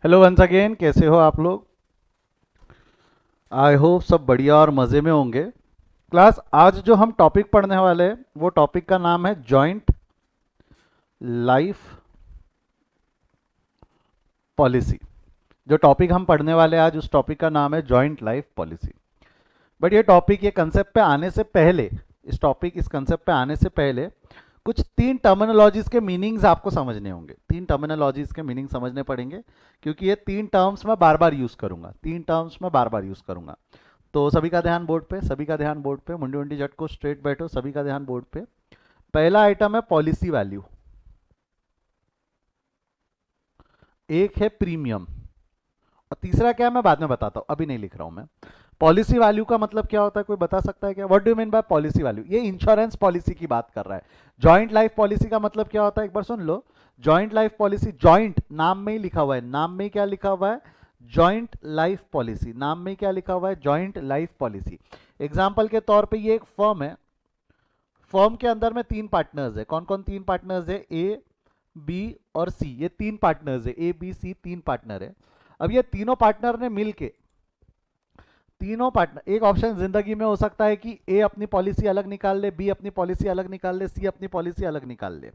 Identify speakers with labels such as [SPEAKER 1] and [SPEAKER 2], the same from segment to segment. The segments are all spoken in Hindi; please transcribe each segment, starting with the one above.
[SPEAKER 1] हेलो वंस अगेन, कैसे हो आप लोग। आई होप सब बढ़िया और मज़े में होंगे। क्लास, आज जो हम टॉपिक पढ़ने वाले हैं वो टॉपिक का नाम है जॉइंट लाइफ पॉलिसी। जो टॉपिक हम पढ़ने वाले हैं आज, उस टॉपिक का नाम है जॉइंट लाइफ पॉलिसी। बट ये टॉपिक, ये कंसेप्ट पे आने से पहले, इस कंसेप्ट पे आने से पहले कुछ तीन टर्मिनोलॉजीज के मीनिंग्स आपको समझने होंगे। तीन टर्मिनोलॉजीज के मीनिंग समझने पड़ेंगे, क्योंकि ये तीन टर्म्स मैं बार बार यूज करूंगा। तो सभी का ध्यान बोर्ड पे, मुंडी मुंडी जट को स्ट्रेट बैठो, सभी का ध्यान बोर्ड पे। पहला आइटम है पॉलिसी वैल्यू, एक है प्रीमियम, और तीसरा क्या है मैं बाद में बताता हूं, अभी नहीं लिख रहा हूं मैं। पॉलिसी वैल्यू का मतलब क्या होता है, कोई बता सकता है क्या? What do you mean by policy value? ये इंश्योरेंस पॉलिसी की बात कर रहा है। जॉइंट लाइफ पॉलिसी का मतलब क्या होता है, एक बार सुन लो। जॉइंट लाइफ पॉलिसी, जॉइंट नाम में ही लिखा हुआ है, नाम में क्या लिखा हुआ है? Joint life policy. नाम में क्या लिखा हुआ है? Joint life policy. एग्जाम्पल के तौर पर ये एक फर्म है, फर्म के अंदर में तीन पार्टनर्स है। कौन कौन तीन पार्टनर्स है? ए, बी और सी, ये तीन पार्टनर्स है। ए बी सी तीन पार्टनर है। अब ये तीनों पार्टनर ने मिलके, तीनों पार्टनर, एक ऑप्शन जिंदगी में हो सकता है कि ए अपनी पॉलिसी अलग निकाल ले, बी अपनी पॉलिसी अलग निकाल ले, सी अपनी पॉलिसी अलग निकाल ले।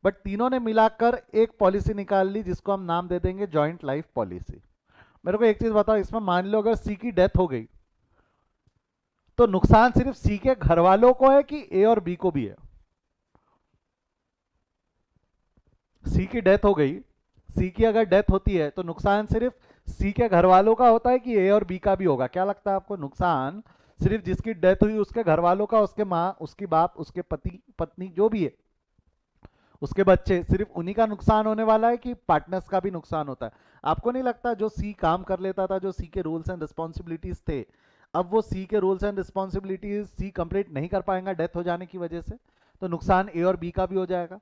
[SPEAKER 1] बट तीनों ने मिलाकर एक पॉलिसी निकाल ली, जिसको हम नाम दे देंगे जॉइंट लाइफ पॉलिसी। मेरे को एक चीज बताओ, इसमें मान लो अगर सी की डेथ हो गई, तो नुकसान सिर्फ सी के घर वालों को है कि ए और बी को भी है? सी की डेथ हो गई, सी की अगर डेथ होती है तो नुकसान सिर्फ सी के घर वालों का होता है कि ए और बी का भी होगा? क्या लगता है आपको? नुकसान सिर्फ जिसकी डेथ हुई उसके घर वालों का, उसके माँ, उसकी बाप, उसके पति पत्नी जो भी है, उसके बच्चे, सिर्फ उन्हीं का नुकसान होने वाला है कि पार्टनर्स का भी नुकसान होता है? आपको नहीं लगता जो सी काम कर लेता था, जो सी के रूल्स एंड रिस्पॉन्सिबिलिटीज थे, अब वो सी के rules and responsibilities C complete नहीं कर पाएंगा डेथ हो जाने की वजह से, तो नुकसान ए और बी का भी हो जाएगा?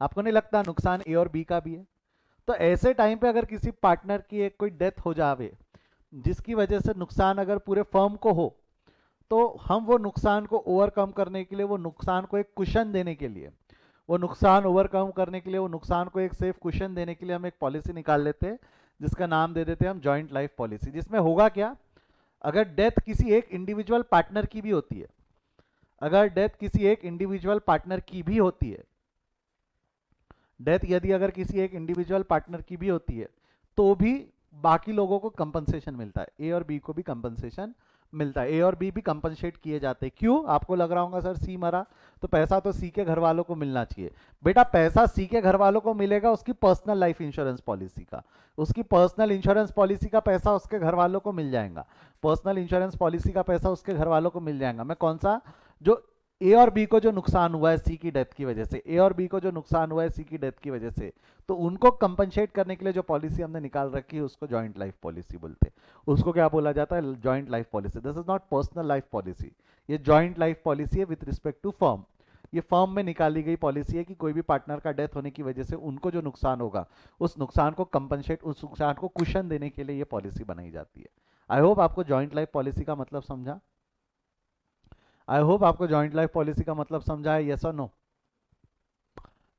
[SPEAKER 1] आपको नहीं लगता नुकसान ए और बी का भी है? तो ऐसे टाइम पे अगर किसी पार्टनर की एक कोई डेथ हो जावे, जिसकी वजह से नुकसान अगर पूरे फर्म को हो, तो हम वो नुकसान को ओवरकम करने के लिए, वो नुकसान को एक कुशन देने के लिए, वो नुकसान ओवरकम करने के लिए, वो नुकसान को एक सेफ कुशन देने के लिए हम एक पॉलिसी निकाल लेते हैं, जिसका नाम दे देते हैं हम जॉइंट लाइफ पॉलिसी। जिसमें होगा क्या, अगर डेथ किसी एक इंडिविजुअल पार्टनर की भी होती है, अगर डेथ किसी एक इंडिविजुअल पार्टनर की भी होती है, डेथ यदि अगर किसी एक इंडिविजुअल पार्टनर की भी होती है, तो भी बाकी लोगों को कंपनसेशन मिलता है, ए और बी को भी कंपनसेशन मिलता है, ए और बी भी कंपनसेट किए जाते हैं। क्यों? आपको लग रहा होगा सर सी मरा तो पैसा तो सी के घर वालों को मिलना चाहिए। बेटा, पैसा सी के घर वालों को मिलेगा उसकी पर्सनल लाइफ इंश्योरेंस पॉलिसी का, उसकी पर्सनल इंश्योरेंस पॉलिसी का पैसा उसके घर वालों को मिल जाएगा, पर्सनल इंश्योरेंस पॉलिसी का पैसा उसके घर वालों को मिल जाएगा। मैं कौन सा, जो ए और बी को जो नुकसान हुआ है सी की डेथ की वजह से, ए और बी को जो नुकसान हुआ है सी की डेथ की वजह से, तो उनको कंपनसेट करने के लिए जो पॉलिसी हमने निकाल रखी है उसको जॉइंट लाइफ पॉलिसी बोलते हैं। उसको क्या बोला जाता है? Joint life policy. This is not personal life policy, ये जॉइंट लाइफ पॉलिसी है विद रिस्पेक्ट टू फर्म। ये फर्म में निकाली गई पॉलिसी है कि कोई भी पार्टनर का डेथ होने की वजह से उनको जो नुकसान होगा, उस नुकसान को कंपनसेट, उस नुकसान को कुशन देने के लिए ये पॉलिसी बनाई जाती है। आई होप आपको जॉइंट लाइफ पॉलिसी का मतलब समझा। आई होप आपको जॉइंट लाइफ पॉलिसी का मतलब समझा है, यस और नो?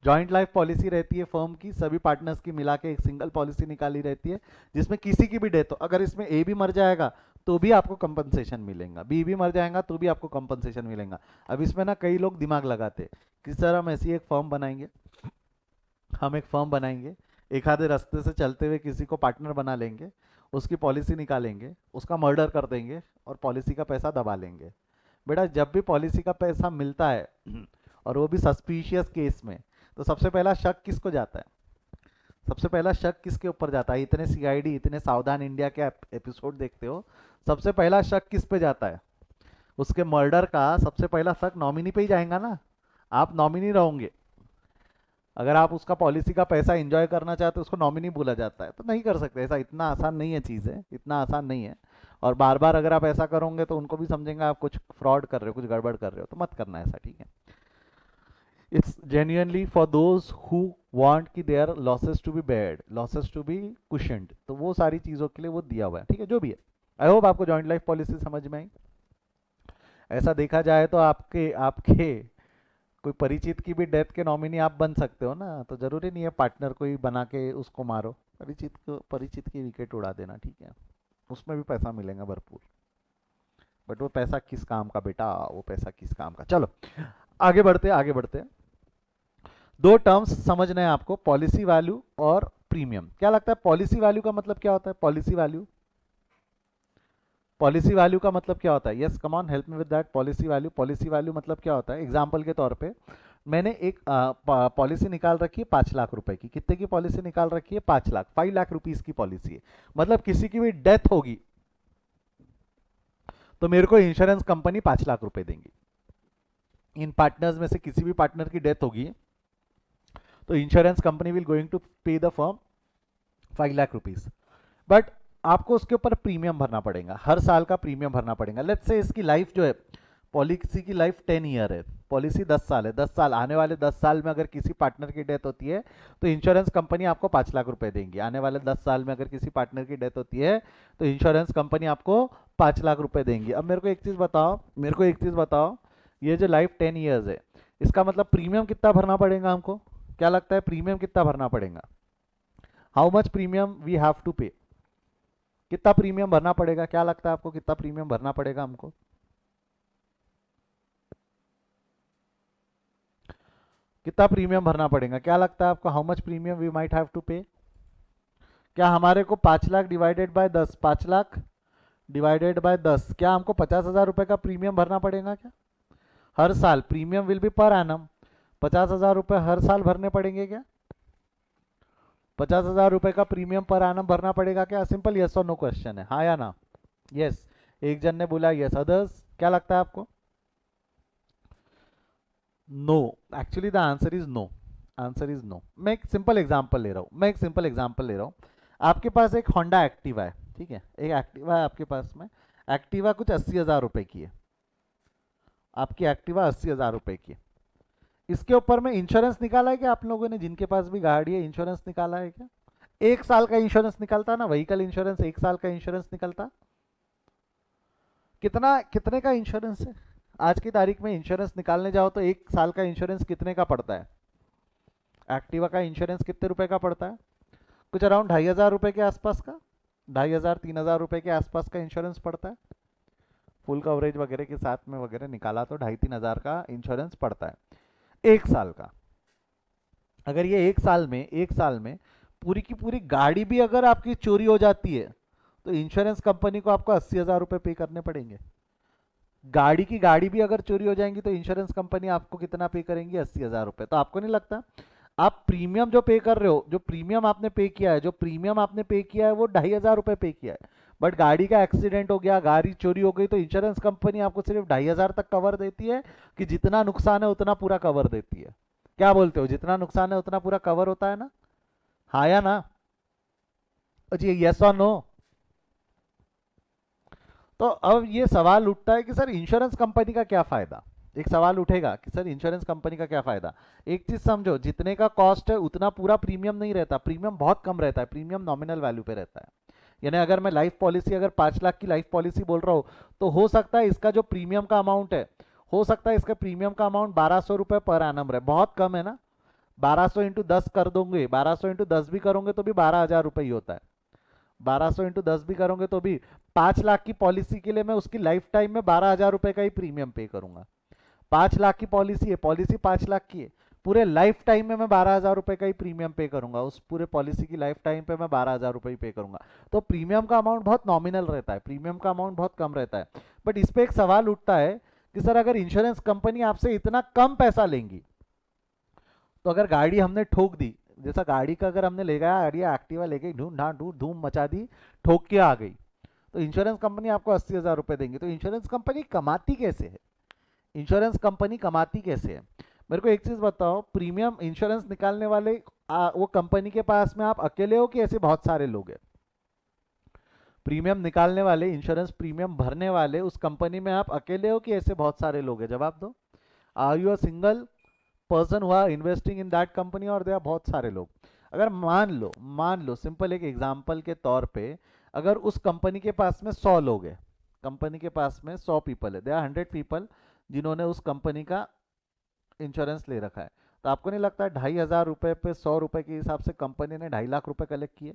[SPEAKER 1] जॉइंट लाइफ पॉलिसी रहती है फर्म की, सभी पार्टनर्स की मिला के एक सिंगल पॉलिसी निकाली रहती है, जिसमें किसी की भी डेथ हो, अगर इसमें ए भी मर जाएगा तो भी आपको कंपनसेशन मिलेगा, बी भी मर जाएगा तो भी आपको कंपनसेशन मिलेगा। अब इसमें ना कई लोग दिमाग लगाते कि सर हम ऐसी एक फर्म बनाएंगे, हम एक फर्म बनाएंगे, एक आधे रास्ते से चलते हुए किसी को पार्टनर बना लेंगे, उसकी पॉलिसी निकालेंगे, उसका मर्डर कर देंगे और पॉलिसी का पैसा दबा लेंगे। बेटा, जब भी पॉलिसी का पैसा मिलता है और वो भी सस्पिशियस केस में, तो सबसे पहला शक किसको जाता है? सबसे पहला शक किसके ऊपर जाता है? इतने सीआईडी, इतने सावधान इंडिया के एपिसोड देखते हो, सबसे पहला शक किस पे जाता है? उसके मर्डर का सबसे पहला शक नॉमिनी पे ही जाएगा ना। आप नॉमिनी रहोगे, अगर आप उसका पॉलिसी का पैसा एंजॉय करना चाहते हो, उसको नॉमिनी बोला जाता है, तो नहीं कर सकते ऐसा, इतना आसान नहीं है चीज़ें, इतना आसान नहीं है। और बार बार अगर आप ऐसा करोगे तो उनको भी समझेंगे आप कुछ फ्रॉड कर रहे हो, कुछ गड़बड़ कर रहे हो, तो मत करना ऐसा, ठीक है? It's genuinely for those who want कि their losses to be beared, losses to be cushioned, तो वो सारी चीज़ों के लिए वो दिया हुआ है, ठीक है? जो भी है, आई होप आपको जॉइंट लाइफ पॉलिसी समझ में आई। ऐसा देखा जाए तो आपके आपके कोई परिचित की भी डेथ के नॉमिनी आप बन सकते हो ना, तो जरूरी नहीं है पार्टनर को ही बना के उसको मारो। परिचित की विकेट उड़ा देना, ठीक है, उसमें भी पैसा मिलेगा भरपूर। बट वो पैसा किस काम का बेटा, वो पैसा किस काम का। चलो आगे बढ़ते आगे बढ़ते। दो टर्म्स समझना है आपको, पॉलिसी वैल्यू और प्रीमियम। क्या लगता है पॉलिसी वैल्यू का मतलब क्या होता है? पॉलिसी वैल्यू, पॉलिसी वैल्यू का मतलब क्या होता है? Yes come on help me with that. Policy value, policy value मतलब क्या होता है? एग्जांपल के तौर पे मैंने एक पॉलिसी निकाल रखी है 5 लाख रुपए की। कितने की पॉलिसी निकाल रखी है? 5 लाख, 5 लाख रुपीज की पॉलिसी है। मतलब किसी की भी डेथ होगी तो मेरे को इंश्योरेंस कंपनी 5 लाख रुपए देंगी। इन पार्टनर्स में से किसी भी पार्टनर की डेथ होगी तो insurance company will going to pay the firm 5 lakh rupees. But आपको उसके ऊपर प्रीमियम भरना पड़ेगा, हर साल का प्रीमियम भरना पड़ेगा। लेट्स से इसकी लाइफ जो है, पॉलिसी की लाइफ 10 ईयर है, पॉलिसी 10 साल है। 10 साल, आने वाले 10 साल में अगर किसी पार्टनर की डेथ होती है तो इंश्योरेंस कंपनी आपको 5 लाख रुपए देंगी। आने वाले 10 साल में अगर किसी पार्टनर की डेथ होती है तो इंश्योरेंस कंपनी आपको 5 लाख रुपए देंगी। अब मेरे को एक चीज बताओ, मेरे को एक चीज बताओ, ये जो लाइफ 10 ईयर्स है, इसका मतलब प्रीमियम कितना भरना पड़ेगा हमको? क्या लगता है प्रीमियम कितना भरना पड़ेगा? How much premium we have to pay? कितना प्रीमियम भरना पड़ेगा? क्या लगता है आपको कितना प्रीमियम भरना पड़ेगा हमको? कितना प्रीमियम भरना पड़ेगा? क्या लगता है आपको? How much premium we might have to pay? क्या हमारे को 5 lakh divided by 10, 5 lakh divided by 10, क्या हमको 50,000 रुपए का प्रीमियम भरना पड़ेगा क्या? हर साल premium will B per annum, 50,000 रुपए हर साल भरने पड़ेंगे क्या? 50,000 रुपए का प्रीमियम पर एनम भरना पड़ेगा क्या? सिंपल यस और नो क्वेश्चन है, हाँ या ना? यस, एक जन ने बोला यस, अदर्स क्या लगता है आपको? No, actually the answer is no, answer is no. मैं एक सिंपल एग्जांपल ले रहा हूँ, मैं एक सिंपल एग्जांपल ले रहा हूँ। आपके पास एक होंडा एक्टिवा है, ठीक है, एक एक्टिवा है आपके पास में। एक्टिवा कुछ 80,000 रुपए की है, आपकी एक्टिवा 80,000 रुपए की है। इसके ऊपर में इंश्योरेंस निकाला है क्या आप लोगों ने? जिनके पास भी गाड़ी है इंश्योरेंस निकाला है क्या? 1 साल का इंश्योरेंस निकलता ना, व्हीकल इंश्योरेंस 1 साल का इंश्योरेंस निकलता। कितना, कितने का इंश्योरेंस है आज की तारीख में? इंश्योरेंस निकालने जाओ तो 1 साल का इंश्योरेंस कितने का पड़ता है? एक्टिवा का इंश्योरेंस कितने रुपए का पड़ता है? कुछ अराउंड 2,500 रुपए के आसपास का, 2,500 3,000 रुपए के आसपास का इंश्योरेंस पड़ता है। फुल कवरेज वगैरह के साथ में वगैरह निकाला तो 2,500 3,000 का इंश्योरेंस पड़ता है 1 साल का। अगर ये 1 साल में, 1 साल में पूरी की पूरी गाड़ी भी अगर आपकी चोरी हो जाती है तो इंश्योरेंस कंपनी को आपको 80,000 रुपए पे करने पड़ेंगे। गाड़ी की गाड़ी भी अगर चोरी हो जाएंगी तो इंश्योरेंस कंपनी आपको कितना पे करेंगी? 80,000 रुपए। तो आपको नहीं लगता आप प्रीमियम जो पे कर रहे हो, जो प्रीमियम आपने पे किया है, जो प्रीमियम आपने पे किया है वो 2,500 रुपए पे किया है, बट गाड़ी का एक्सीडेंट हो गया, गाड़ी चोरी हो गई तो इंश्योरेंस कंपनी आपको सिर्फ 2,500 तक कवर देती है कि जितना नुकसान है उतना पूरा कवर देती है? क्या बोलते हो, जितना नुकसान है उतना पूरा कवर होता है ना, हाँ या ना? जी यस और नो? तो अब ये सवाल उठता है कि सर इंश्योरेंस कंपनी का क्या फायदा? एक सवाल उठेगा कि सर इंश्योरेंस कंपनी का क्या फायदा? एक चीज समझो, जितने का कॉस्ट है उतना पूरा प्रीमियम नहीं रहता, प्रीमियम बहुत कम रहता है, प्रीमियम नॉमिनल वैल्यू पे रहता है। यानी अगर मैं लाइफ पॉलिसी, अगर 5 लाख की लाइफ पॉलिसी बोल रहा हूँ तो हो सकता है इसका जो प्रीमियम का अमाउंट है, हो सकता है इसका प्रीमियम का अमाउंट 1,200 रुपए पर एनम रहे, बहुत कम है ना। 1,200 इंटू 10 कर दोगे, 1,200 इंटू 10 भी करोगे तो भी 12,000 रुपए ही होता है। 1,200 इंटू 10 भी करोगे तो भी 5 लाख की पॉलिसी के लिए मैं उसकी लाइफ टाइम में 12,000 रुपए का ही प्रीमियम पे करूंगा। 5 लाख की पॉलिसी है, पॉलिसी 5 लाख की है, पूरे लाइफ टाइम में मैं 12,000 रुपए का ही प्रीमियम पे करूंगा, उस पूरे पॉलिसी की लाइफ टाइम पे मैं 12,000 रुपए ही पे करूंगा। तो प्रीमियम का अमाउंट बहुत नॉमिनल रहता है, प्रीमियम का अमाउंट बहुत कम रहता है। बट इस पे एक सवाल उठता है कि सर अगर इंश्योरेंस कंपनी आपसे इतना कम पैसा लेंगी तो अगर गाड़ी हमने ठोक दी, जैसा गाड़ी का अगर हमने ले गया, गाड़ी एक्टिवा ले गई, धूम धाम धूम मचा दी, ठोक के आ गई, तो इंश्योरेंस कंपनी आपको 80,000 रुपए देंगी। तो इंश्योरेंस कंपनी कमाती कैसे है? इंश्योरेंस कंपनी कमाती कैसे है? मेरे को एक चीज बताओ, प्रीमियम इंश्योरेंस निकालने वाले वो कंपनी के पास में आप अकेले हो कि ऐसे बहुत सारे लोग हैं? प्रीमियम निकालने वाले, इंश्योरेंस प्रीमियम भरने वाले उस कंपनी में आप अकेले हो कि ऐसे बहुत सारे लोग हैं? जवाब दो। Are you a single person who investing in that company और दे आर बहुत सारे लोग? अगर मान लो सिंपल एक एग्जांपल के तौर पे, अगर उस कंपनी के पास में 100 लोग हैं, कंपनी के पास में 100 पीपल है, दे आर 100 पीपल जिन्होंने उस कंपनी का इंश्योरेंस ले रखा है, तो आपको नहीं लगता है 2,500 रुपए पे 100 रुपए के हिसाब से कंपनी ने 2.5 लाख रुपए कलेक्ट किए?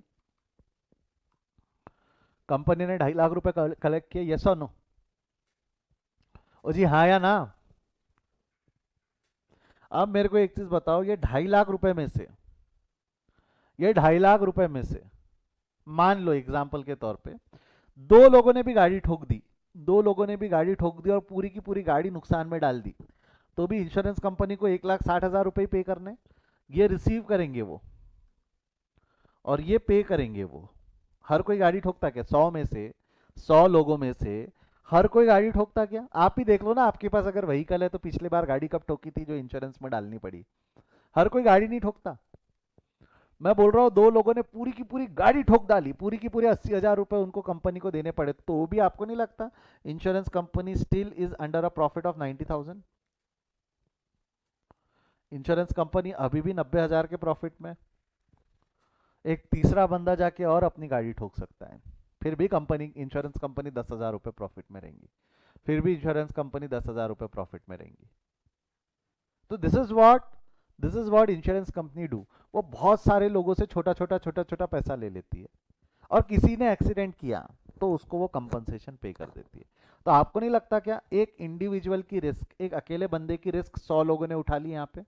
[SPEAKER 1] कंपनी ने 2.5 लाख रुपए कलेक्ट किए, यस और नो? ओ जी हाँ या ना? अब मेरे को एक चीज बताओ, ये 2.5 लाख रुपए में से, ये 2.5 लाख रुपए में से मान लो एग्जाम्पल के तौर पे दो लोगों ने भी गाड़ी ठोक दी, दो लोगों ने भी गाड़ी ठोक दी और पूरी की पूरी गाड़ी नुकसान में डाल दी, तो भी इंश्योरेंस कंपनी को 1,60,000 रुपए पे करने, ये रिसीव करेंगे वो और ये पे करेंगे वो। हर कोई गाड़ी ठोकता क्या? 100 लोगों में से हर कोई गाड़ी ठोकता क्या? आप ही देख लो ना, आपके पास अगर व्हीकल है तो पिछली बार गाड़ी कब ठोकी थी जो इंश्योरेंस में डालनी पड़ी? हर कोई गाड़ी नहीं ठोकता। मैं बोल रहा हूँ दो लोगों ने पूरी की पूरी गाड़ी ठोक डाली, पूरी की पूरी 80,000 रुपए उनको कंपनी को देने पड़े, तो भी आपको नहीं लगता insurance company still is under a profit of 90,000? Insurance company अभी भी 90,000 के प्रॉफिट में। एक तीसरा बंदा जाके और अपनी गाड़ी ठोक सकता है, फिर भी कंपनी, इंश्योरेंस कंपनी 10,000 रुपये प्रॉफिट में रहेंगी, फिर भी इंश्योरेंस कंपनी 10,000 रुपये प्रॉफिट में रहेंगी। तो this is what insurance company do. वो बहुत सारे लोगों से छोटा छोटा पैसा ले लेती है, और किसी ने एक्सीडेंट किया तो उसको वो कंपनसेशन पे कर देती है। तो आपको नहीं लगता क्या एक इंडिविजुअल की रिस्क, एक अकेले बंदे की रिस्क 100 लोगों ने उठा ली यहाँ पे?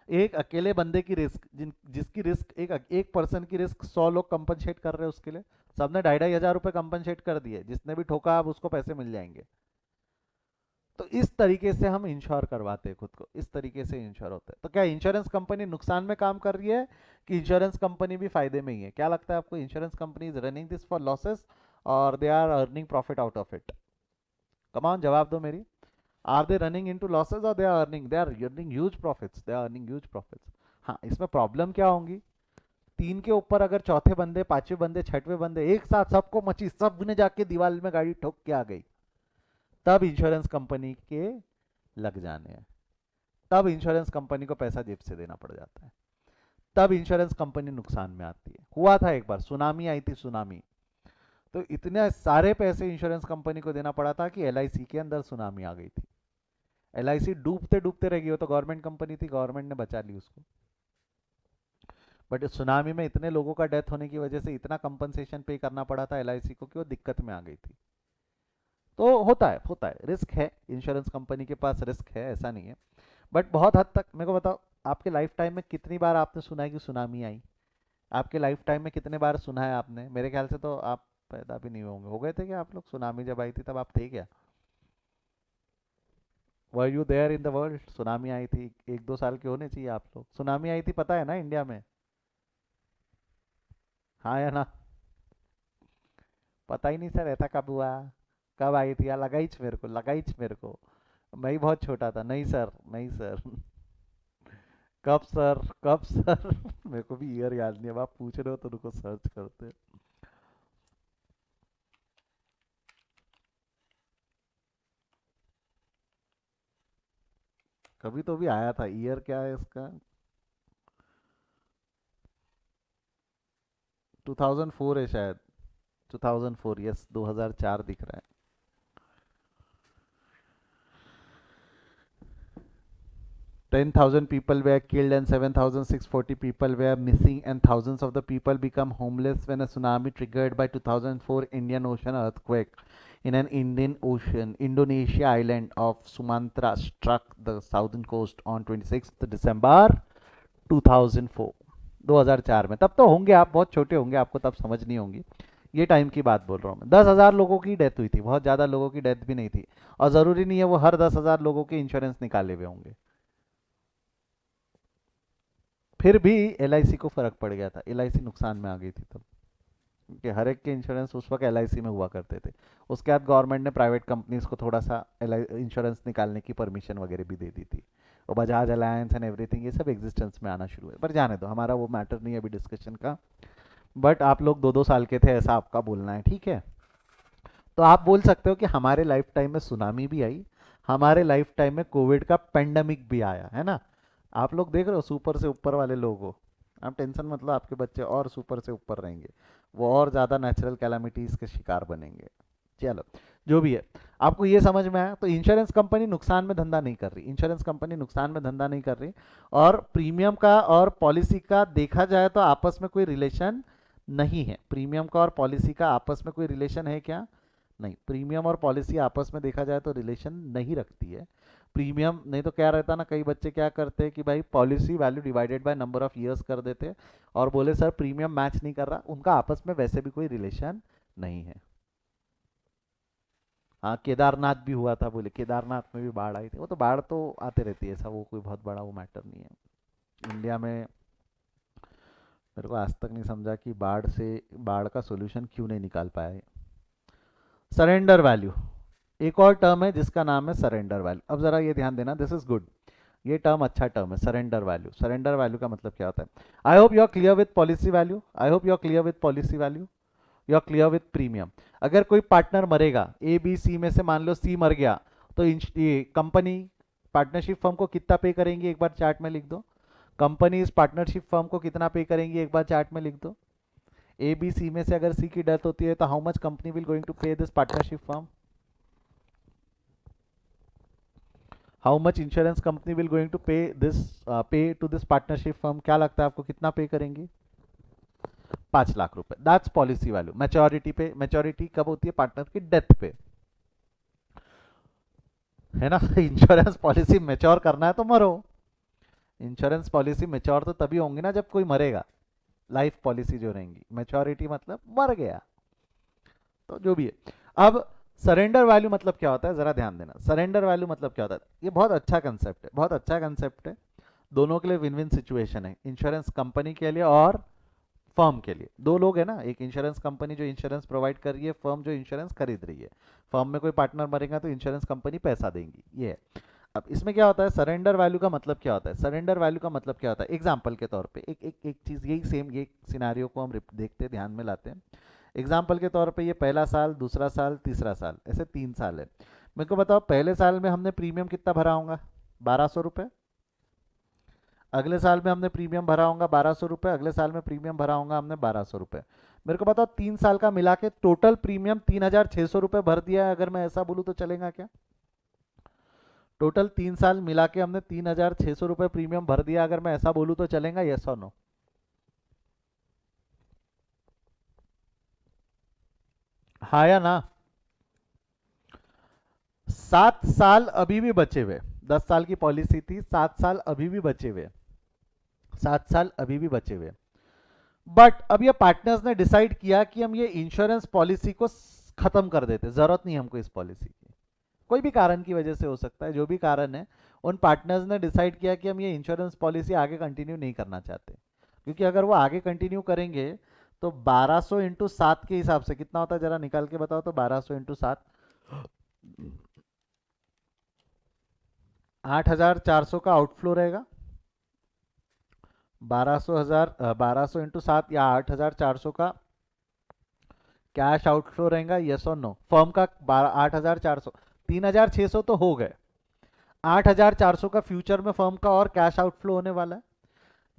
[SPEAKER 1] एक अकेले बंदे की रिस्क, जिसकी रिस्क एक पर्सन की रिस्क 100 लोग कंपनसेट कर रहे हैं उसके लिए, सबने 2,500 रुपये कंपनसेट कर दिए, जिसने भी ठोका अब उसको पैसे मिल जाएंगे। तो इस तरीके से हम इंश्योर करवाते हैं खुद को, इस तरीके से इंश्योर होता है। तो क्या इंश्योरेंस कंपनी नुकसान में काम कर रही है कि इंश्योरेंस कंपनी भी फायदे में ही है? क्या लगता है आपको, insurance company is running this for losses और they are earning profit out of it? Come on जवाब दो मेरी। Are they running into losses और they are earning huge profits? They are earning huge profits. हाँ, इसमें प्रॉब्लम क्या होंगी? तीन के ऊपर अगर चौथे बंदे, पांचवें बंदे, छठवें बंदे एक साथ सबको मची, सब ने जाके दीवार में गाड़ी ठोक के आ गई, तब इंश्योरेंस कंपनी के लग जाने हैं, तब इंश्योरेंस कंपनी को पैसा जेब से देना पड़ जाता है, तब इंश्योरेंस कंपनी नुकसान में आती है। हुआ था एक बार, सुनामी आई थी, सुनामी, तो इतने सारे पैसे इंश्योरेंस कंपनी को देना पड़ा था कि एलआईसी के अंदर सुनामी आ गई थी। एलआईसी डूबते डूबते रह गई, वो तो गवर्नमेंट कंपनी थी, गवर्नमेंट ने बचा ली उसको। बट इस सुनामी में इतने लोगों का डेथ होने की वजह से इतना कंपनसेशन पे करना पड़ा था एलआईसी को कि वो दिक्कत में आ गई थी। तो होता है रिस्क है, इंश्योरेंस कंपनी के पास रिस्क है, ऐसा नहीं है। बट बहुत हद तक मेरे को बताओ, आपके लाइफ टाइम में कितनी बार आपने सुना है कि सुनामी आई? आपके लाइफ टाइम में कितने बार सुना है आपने? मेरे ख्याल से तो आप पैदा भी नहीं होंगे, हो गए थे क्या आप लोग सुनामी जब आई थी तब आप थे क्या? Were you there in the world? Tsunami आई थी, 1-2 साल के होने चाहिए आप लोग। सुनामी आई थी पता है ना इंडिया में? हाँ या ना? पता ही नहीं सर, ऐसा कब हुआ? कब आई थी? या लगाइच मेरे को, लगाइच मेरे को। मैं ही बहुत छोटा था। नहीं सर, नहीं सर। कब सर, कब सर? मेरे को भी ईयर याद नहीं है, अब आप पूछ रहे हो तो रुको सर्च करते हैं। कभी तो भी आया था, ईयर क्या है इसका? 2004 है शायद। 2004, यस, 2004 दिख रहा है। 10,000 people were killed and 7,640 people were missing, and thousands of the people become homeless when a tsunami triggered by 2004 Indian Ocean earthquake in an Indonesia island of Sumatra struck the southern coast on 26th December 2004। 2004 में, तब तो होंगे आप बहुत छोटे होंगे, आपको तब समझ नहीं होंगी। ये टाइम की बात बोल रहा हूँ मैं। 10,000 लोगों की डेथ हुई थी, बहुत ज़्यादा लोगों की डेथ भी नहीं थी, और ज़रूरी नहीं है वो हर 10,000 लोगों के इंश्योरेंस निकाले हुए होंगे। फिर भी एलआईसी को फर्क पड़ गया था, एलआईसी नुकसान में आ गई थी तब, क्योंकि हर एक के इंश्योरेंस उस वक्त एलआईसी में हुआ करते थे। उसके बाद गवर्नमेंट ने प्राइवेट कंपनीज को थोड़ा सा इंश्योरेंस निकालने की परमिशन वगैरह भी दे दी थी, और बजाज अलायंस एंड एवरीथिंग ये सब एग्जिस्टेंस में आना शुरू हुए। पर जाने दो, हमारा वो मैटर नहीं है अभी डिस्कशन का। बट आप लोग 2-2 साल के थे ऐसा आपका बोलना है, ठीक है? तो आप बोल सकते हो कि हमारे लाइफ टाइम में सुनामी भी आई, हमारे लाइफ टाइम में कोविड का पेंडेमिक भी आया है ना? आप लोग देख रहे हो सुपर से ऊपर वाले लोगों को, आप टेंशन मत लो, आपके बच्चे और सुपर से ऊपर रहेंगे, वो और ज़्यादा नेचुरल कैलामिटीज़ के शिकार बनेंगे। चलो, जो भी है, आपको ये समझ में आया? तो इंश्योरेंस कंपनी नुकसान में धंधा नहीं कर रही, इंश्योरेंस कंपनी नुकसान में धंधा नहीं कर रही। और प्रीमियम का और पॉलिसी का देखा जाए तो आपस में कोई रिलेशन नहीं है। प्रीमियम का और पॉलिसी का आपस में कोई रिलेशन है क्या? नहीं, प्रीमियम और पॉलिसी आपस में देखा जाए तो रिलेशन नहीं रखती है। प्रीमियम नहीं तो क्या रहता ना, कई बच्चे क्या करते हैं कि भाई policy value divided by number of years कर देते हैं और बोले सर प्रीमियम मैच नहीं कर रहा, उनका आपस में वैसे भी कोई रिलेशन नहीं है। हाँ, केदारनाथ भी हुआ था, बोले केदारनाथ में भी बाढ़ आई थी, वो तो बाढ़ तो आते रहती है, ऐसा वो कोई बहुत बड़ा वो मैटर नहीं है इंडिया में। मेरे को आज तक नहीं समझा कि बाढ़ का सोल्यूशन क्यों नहीं निकाल पाया है। सरेंडर वैल्यू, एक और टर्म है जिसका नाम है सरेंडर वैल्यू। अब जरा ये ध्यान देना, दिस इज गुड, ये टर्म अच्छा टर्म है, सरेंडर वैल्यू। सरेंडर वैल्यू का मतलब क्या होता है? I hope you are clear with policy value, I hope you are clear with policy value, you are clear with premium. अगर कोई पार्टनर मरेगा, ए बी सी में से मान लो सी मर गया, तो ये कंपनी पार्टनरशिप फर्म को कितना पे करेंगी, एक बार चार्ट में लिख दो। कंपनी इस पार्टनरशिप फर्म को कितना पे करेंगी, एक बार चार्ट में लिख दो। ए बी सी में से अगर सी की डेथ होती है तो how much company will going to pay this partnership firm, how much insurance company will going to pay to this partnership firm? क्या लगता है आपको कितना पे करेंगी? 5 लाख रुपए। That's policy value. मैच्योरिटी पे, मैच्योरिटी कब होती है? पार्टनर की डेथ पे, है ना? इंश्योरेंस पॉलिसी मैच्योर करना है तो मरो। इंश्योरेंस पॉलिसी मैच्योर तो तभी होंगी ना जब कोई मरेगा। लाइफ पॉलिसी जो रहेंगी, मैच्योरिटी मतलब मर गया। तो जो भी है, अब सरेंडर वैल्यू मतलब क्या होता है, जरा ध्यान देना। सरेंडर वैल्यू मतलब क्या होता है? ये बहुत अच्छा कंसेप्ट है, बहुत अच्छा कंसेप्ट है। दोनों के लिए विन विन सिचुएशन है, इंश्योरेंस कंपनी के लिए और फर्म के लिए। दो लोग है ना, एक इंश्योरेंस कंपनी जो इंश्योरेंस प्रोवाइड कर रही है, फर्म जो इंश्योरेंस खरीद रही है। फर्म में कोई पार्टनर मरेगा तो इंश्योरेंस कंपनी पैसा देंगी, ये है। अब इसमें क्या होता है, सरेंडर वैल्यू का मतलब क्या होता है? सरेंडर वैल्यू का मतलब क्या होता है? एग्जाम्पल के तौर पे एक चीज, यही सेम ये सिनारियो को हम देखते ध्यान में लाते हैं। एग्जाम्पल के तौर पे ये पहला साल, दूसरा साल, तीसरा साल, ऐसे 3 साल है। मेरे को बताओ, पहले साल में हमने प्रीमियम कितना भरा होगा? 1200 रुपये। अगले साल में हमने प्रीमियम भरा होगा 1200 रुपये, अगले साल में प्रीमियम भरा होगा हमने 1200 रुपये। मेरे को बताओ 3 साल का मिला के टोटल प्रीमियम 3600 रुपये भर दिया है, अगर मैं ऐसा बोलूँ तो चलेगा क्या? टोटल 3 साल मिला के हमने 3600 रुपये प्रीमियम भर दिया, अगर मैं ऐसा बोलूँ तो चलेगा? यस और नो? हाँ या ना? 7 साल अभी भी बचे हुए, 10 साल की पॉलिसी थी, 7 साल अभी भी बचे हुए, 7 साल अभी भी बचे हुए। बट अब ये पार्टनर्स ने डिसाइड किया कि हम ये इंश्योरेंस पॉलिसी को खत्म कर देते, जरूरत नहीं हमको इस पॉलिसी की। कोई भी कारण की वजह से हो सकता है, जो भी कारण है, उन पार्टनर्स ने डिसाइड किया कि हम ये इंश्योरेंस पॉलिसी आगे कंटिन्यू नहीं करना चाहते। क्योंकि अगर वो आगे कंटिन्यू करेंगे तो 1200 इंटू 7 के हिसाब से कितना होता है, जरा निकाल के बताओ तो। 1200 इंटू 7, 8400 का आउटफ्लो रहेगा। 1200 इंटू 7 या 8400 का कैश आउटफ्लो रहेगा, यस और नो? फर्म का 8400, 3600 तो हो गए, 8400 का फ्यूचर में फर्म का और कैश आउटफ्लो होने वाला है।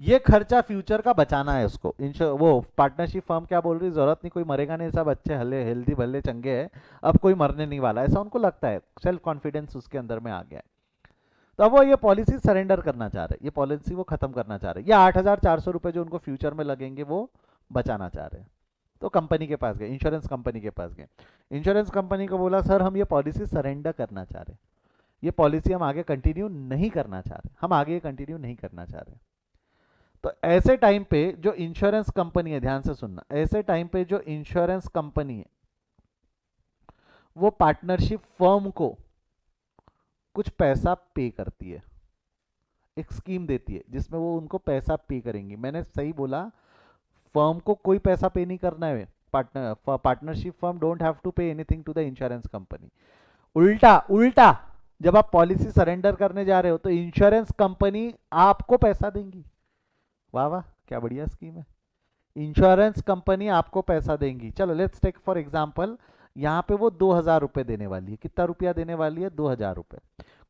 [SPEAKER 1] ये खर्चा फ्यूचर का बचाना है उसको। वो पार्टनरशिप फर्म क्या बोल रही, जरूरत नहीं, कोई मरेगा नहीं, सब अच्छे हले हेल्दी भले चंगे हैं, अब कोई मरने नहीं वाला, ऐसा उनको लगता है, सेल्फ कॉन्फिडेंस उसके अंदर में आ गया है। तो अब वो ये पॉलिसी सरेंडर करना चाह रहे हैं, ये पॉलिसी वो खत्म करना चाह रहे हैं। ये 8400 रुपये जो उनको फ्यूचर में लगेंगे वो बचाना चाह रहे हैं। तो कंपनी के पास गए, इंश्योरेंस कंपनी के पास गए। इंश्योरेंस कंपनी को बोला सर हम ये पॉलिसी सरेंडर करना चाह रहे हैं, ये पॉलिसी हम आगे कंटिन्यू नहीं करना चाह रहे, हम आगे कंटिन्यू नहीं करना चाह रहे। तो ऐसे टाइम पे जो इंश्योरेंस कंपनी है, ध्यान से सुनना, ऐसे टाइम पे जो इंश्योरेंस कंपनी है वो पार्टनरशिप फर्म को कुछ पैसा पे करती है, एक स्कीम देती है जिसमें वो उनको पैसा पे करेंगी। मैंने सही बोला, फर्म को कोई पैसा पे नहीं करना है। Partnership firm don't have to pay anything to the insurance company. उल्टा उल्टा, जब आप पॉलिसी सरेंडर करने जा रहे हो तो इंश्योरेंस कंपनी आपको पैसा देंगी। वाह वाह, क्या बढ़िया स्कीम है। इंश्योरेंस कंपनी आपको पैसा देंगी। चलो लेट्स टेक फॉर एग्जांपल, यहाँ पे वो 2000 रुपए देने वाली है। कितना रुपया देने वाली है? 2000 रुपए।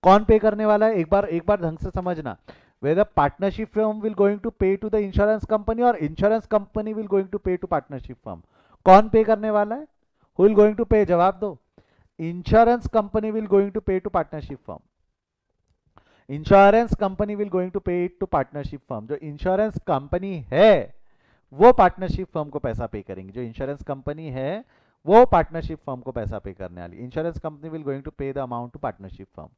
[SPEAKER 1] कौन पे करने वाला है? एक बार ढंग से समझना। whether partnership firm will going to pay to the insurance company और insurance company will going to pay to partnership firm, कौन पे करने वाला है? who will going to pay? जवाब दो। Insurance company will going to pay to partnership firm. Insurance company will going to pay it to partnership firm. जो इंश्योरेंस कंपनी है वो पार्टनरशिप फर्म को पैसा पे करेंगी। जो इंश्योरेंस कंपनी है वो पार्टनरशिप फर्म को पैसा पे करने वाली। Insurance company will going to pay the amount to partnership firm.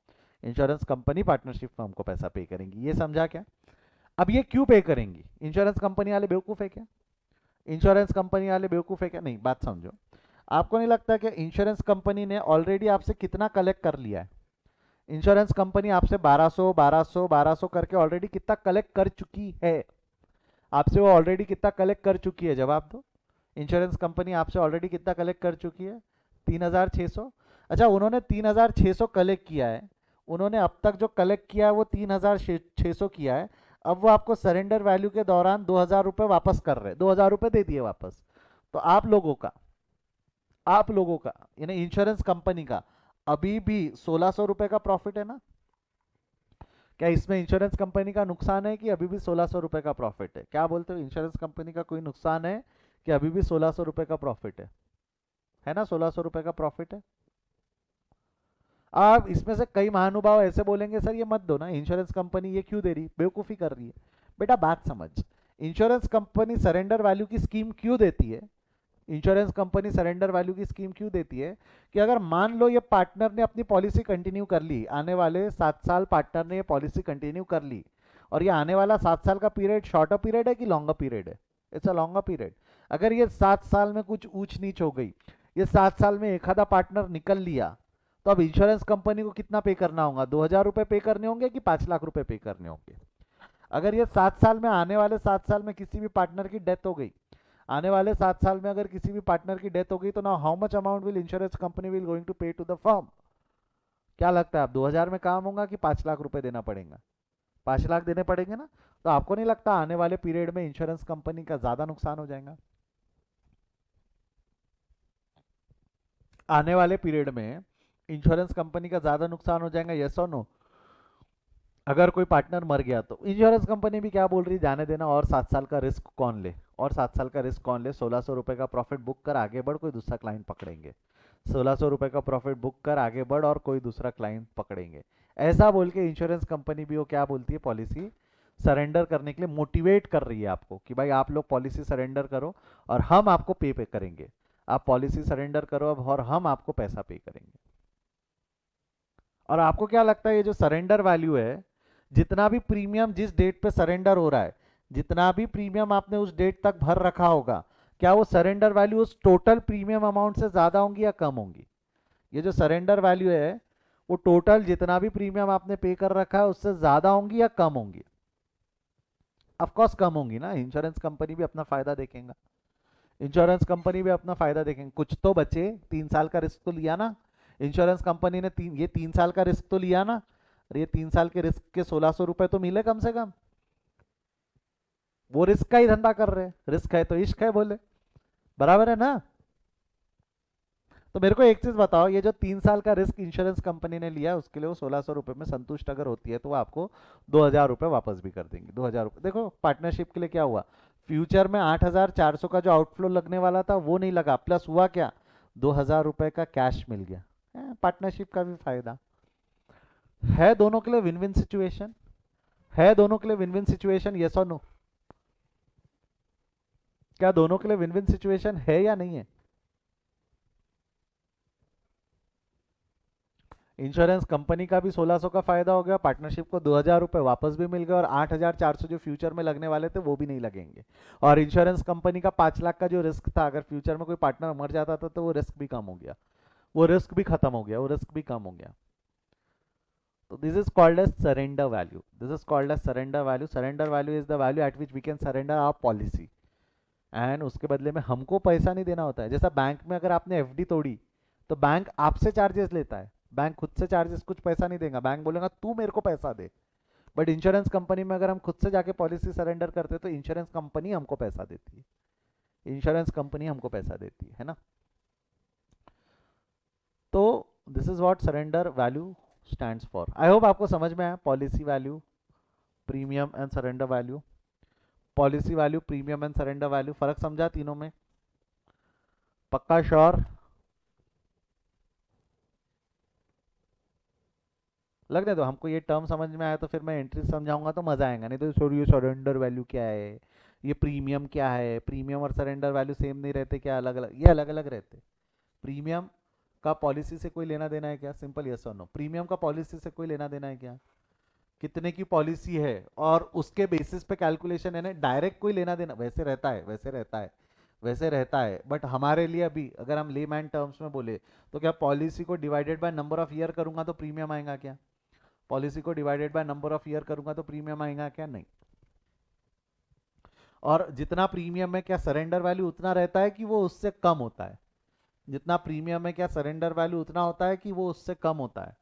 [SPEAKER 1] Insurance company partnership firm को पैसा पे करेंगी। ये समझा क्या? अब ये क्यों पे करेंगी? इंश्योरेंस कंपनी वाले बेवकूफ है क्या? इंश्योरेंस कंपनी वाले बेवकूफ है क्या? नहीं, बात समझो। आपको नहीं लगता कि इंश्योरेंस कंपनी ने ऑलरेडी आपसे कितना कलेक्ट कर लिया है? इंश्योरेंस कंपनी आपसे 1200 1200 1200 करके ऑलरेडी कितना कलेक्ट कर चुकी है? आपसे वो ऑलरेडी कितना कलेक्ट कर चुकी है? जवाब दो। इंश्योरेंस कंपनी आपसे ऑलरेडी कितना कलेक्ट कर चुकी है? 3600। अच्छा, उन्होंने 3600 कलेक्ट किया है। उन्होंने अब तक जो कलेक्ट किया है वो 3600 किया है। अब वो आपको सरेंडर वैल्यू के दौरान 2000 रुपये वापस कर रहे हैं। 2000 रुपये दे दिए वापस। तो आप लोगों का यानी इंश्योरेंस कंपनी का अभी भी 1600 रुपये का प्रॉफिट है ना? क्या इसमें इंश्योरेंस कंपनी का नुकसान है कि अभी भी 1600 रुपये का प्रॉफिट है? क्या बोलते हो, इंश्योरेंस कंपनी का कोई नुकसान है कि अभी भी 1600 रुपये का प्रॉफिट है ना? 1600 रुपये का प्रॉफिट है। अब इसमें से कई महानुभाव ऐसे बोलेंगे, सर ये मत दो ना, इंश्योरेंस कंपनी ये क्यों दे रही, बेवकूफ़ी कर रही है। बेटा बात समझ, इंश्योरेंस कंपनी सरेंडर वैल्यू की स्कीम क्यों देती है? इंश्योरेंस कंपनी सरेंडर वैल्यू की स्कीम क्यों देती है? कि अगर मान लो ये पार्टनर ने अपनी पॉलिसी कंटिन्यू कर ली, आने वाले 7 साल पार्टनर ने ये पॉलिसी कंटिन्यू कर ली, और ये आने वाला 7 साल का पीरियड शॉर्टर पीरियड है कि लॉन्गर पीरियड है? It's a longer period. अगर ये 7 साल में कुछ ऊंच नीच हो गई, ये 7 साल में एक आधा पार्टनर निकल लिया, तो अब इंश्योरेंस कंपनी को कितना पे करना होगा? 2000 रुपये पे करने होंगे कि 5 लाख रुपए पे करने होंगे? अगर ये 7 साल में, आने वाले 7 साल में किसी भी पार्टनर की डेथ हो गई, आने वाले 7 साल में अगर किसी भी पार्टनर की डेथ हो गई, तो ना how much amount will insurance company will going to pay to the firm? क्या लगता है, आप 2000 में काम होगा कि 5 लाख रुपए देना पड़ेगा? 5 लाख देने पड़ेंगे ना? तो आपको नहीं लगता आने वाले पीरियड में इंश्योरेंस कंपनी का ज्यादा नुकसान हो जाएगा? आने वाले पीरियड में इंश्योरेंस कंपनी का ज्यादा नुकसान हो जाएगा, यस और नो? अगर कोई पार्टनर मर गया तो इंश्योरेंस कंपनी भी क्या बोल रही, जाने देना, और 7 साल का रिस्क कौन ले, और 7 साल का रिस्क कौन ले? 1600 रुपये का प्रॉफिट बुक कर आगे बढ़, कोई दूसरा क्लाइंट पकड़ेंगे। 1600 रुपये का प्रॉफिट बुक कर आगे बढ़ और कोई दूसरा क्लाइंट पकड़ेंगे। ऐसा बोल के इंश्योरेंस कंपनी भी वो क्या बोलती है, पॉलिसी सरेंडर करने के लिए मोटिवेट कर रही है आपको कि भाई आप लोग पॉलिसी सरेंडर करो और हम आपको पे करेंगे। आप पॉलिसी सरेंडर करो अब और हम आपको पैसा पे करेंगे। और आपको क्या लगता है ये जो सरेंडर वैल्यू है, जितना भी प्रीमियम जिस डेट पे सरेंडर हो रहा है, जितना भी प्रीमियम आपने उस डेट तक भर रखा होगा, क्या वो सरेंडर वैल्यू उस टोटल प्रीमियम अमाउंट से ज्यादा होंगी या कम होंगी? ये जो सरेंडर वैल्यू है वो टोटल जितना भी प्रीमियम आपने पे कर रखा है उससे ज्यादा होंगी या कम होंगी? ऑफ कोर्स कम होंगी ना। इंश्योरेंस कंपनी भी अपना फायदा देखेगा। इंश्योरेंस कंपनी भी अपना फायदा देखेंगे, कुछ तो बचे। 3 साल का रिस्क तो लिया ना इंश्योरेंस कंपनी ने, ये 3 साल का रिस्क तो लिया ना। और ये 3 साल के रिस्क के 1600 रुपए तो मिले कम से कम। वो रिस्क का ही धंधा कर रहे हैं, रिस्क है तो इश्क है बोले, बराबर है ना? तो मेरे को एक चीज बताओ, ये जो 3 साल का रिस्क इंश्योरेंस कंपनी ने लिया उसके लिए वो 1600 रुपये में संतुष्ट अगर होती है तो वो आपको 2000 रुपये वापस भी कर देंगे। 2000 रुपये देखो, पार्टनरशिप के लिए क्या हुआ, फ्यूचर में 8400 का जो आउटफ्लो लगने वाला था वो नहीं लगा, प्लस हुआ क्या, 2000 रुपये का कैश मिल गया। पार्टनरशिप का भी फायदा है, दोनों के लिए विन विन सिचुएशन है। दोनों के लिए विन विन सिचुएशन, यस और नो? क्या दोनों के लिए विन विन सिचुएशन है या नहीं है? इंश्योरेंस कंपनी का भी 1600 का फायदा हो गया, पार्टनरशिप को 2000 रुपये वापस भी मिल गए, और 8400 जो फ्यूचर में लगने वाले थे वो भी नहीं लगेंगे। और इंश्योरेंस कंपनी का 5 लाख का जो रिस्क था, अगर फ्यूचर में कोई पार्टनर मर जाता था तो वो रिस्क भी कम हो गया, वो रिस्क भी खत्म हो गया, वो रिस्क भी कम हो गया। तो this is called as surrender value. This is called as surrender value. Surrender value is the value at which we can surrender our policy, and उसके बदले में हमको पैसा नहीं देना होता है। जैसा बैंक में अगर आपने एफडी तोड़ी तो बैंक आपसे चार्जेस लेता है, बैंक खुद से चार्जेस कुछ पैसा नहीं देगा, बैंक बोलेगा तू मेरे को पैसा दे। बट इंश्योरेंस कंपनी में अगर हम खुद से जाके पॉलिसी सरेंडर करते हैं तो इंश्योरेंस कंपनी हमको पैसा देती है, इंश्योरेंस कंपनी हमको पैसा देती है ना। तो this is what surrender value stands for. I hope आपको समझ में आया, policy value, premium and surrender value. Policy value, premium and surrender value, फर्क समझा तीनों में? पक्का श्योर? लगने दो, हमको ये टर्म समझ में आया तो फिर मैं एंट्री समझाऊंगा तो मजा आएगा, नहीं तो सर ये सरेंडर वैल्यू क्या है, ये प्रीमियम क्या है, प्रीमियम और सरेंडर वैल्यू सेम नहीं रहते क्या, अलग अलग, ये अलग अलग रहते। प्रीमियम का पॉलिसी से कोई लेना देना है क्या, सिंपल यस और नो, प्रीमियम का पॉलिसी से कोई लेना देना है क्या, कितने की पॉलिसी है और उसके बेसिस पे कैलकुलेशन है ना, डायरेक्ट कोई लेना देना, वैसे रहता है वैसे रहता है वैसे रहता है, बट हमारे लिए अभी अगर हम लेमैन टर्म्स में बोले तो क्या पॉलिसी को divided by number of year करूंगा तो प्रीमियम आएगा क्या, पॉलिसी को divided by number of year करूंगा तो प्रीमियम आएगा क्या, नहीं। और जितना प्रीमियम है क्या सरेंडर वैल्यू उतना रहता है कि वो उससे कम होता है, जितना प्रीमियम है क्या सरेंडर वैल्यू उतना होता है कि वो उससे कम होता है,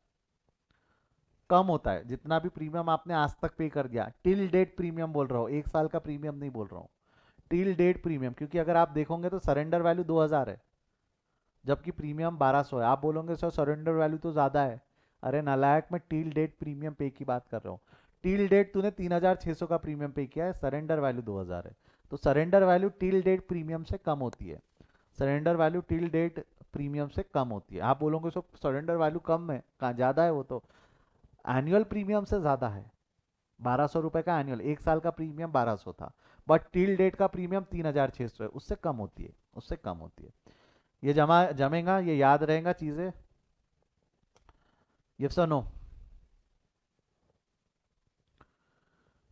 [SPEAKER 1] कम होता है, जितना भी प्रीमियम आपने आज तक पे कर दिया, टिल डेट प्रीमियम बोल रहा हूँ, एक साल का प्रीमियम नहीं बोल रहा हूँ, टिल डेट प्रीमियम, क्योंकि अगर आप देखोगे तो सरेंडर वैल्यू 2000 है जबकि प्रीमियम 1200 है, आप बोलोगे सर सरेंडर वैल्यू तो ज़्यादा है, अरे नालायक, मैं टिल डेट प्रीमियम पे की बात कर रहा हूँ, टिल डेट तूने 3600 का प्रीमियम पे किया है, सरेंडर वैल्यू 2000 है, तो surrender value till date premium से कम होती है, surrender value till date premium से कम होती है, आप बोलोगे सर सरेंडर वैल्यू कम है, कहाँ ज़्यादा है, वो तो एनुअल प्रीमियम से ज़्यादा है, 1200 रुपये का एनुअल, एक साल का प्रीमियम 1200 था, बट टिल डेट का प्रीमियम 3600 है, उससे कम होती है, उससे कम होती है, ये जमा जमेगा, ये याद रहेगा चीज़ें, ये सो नो।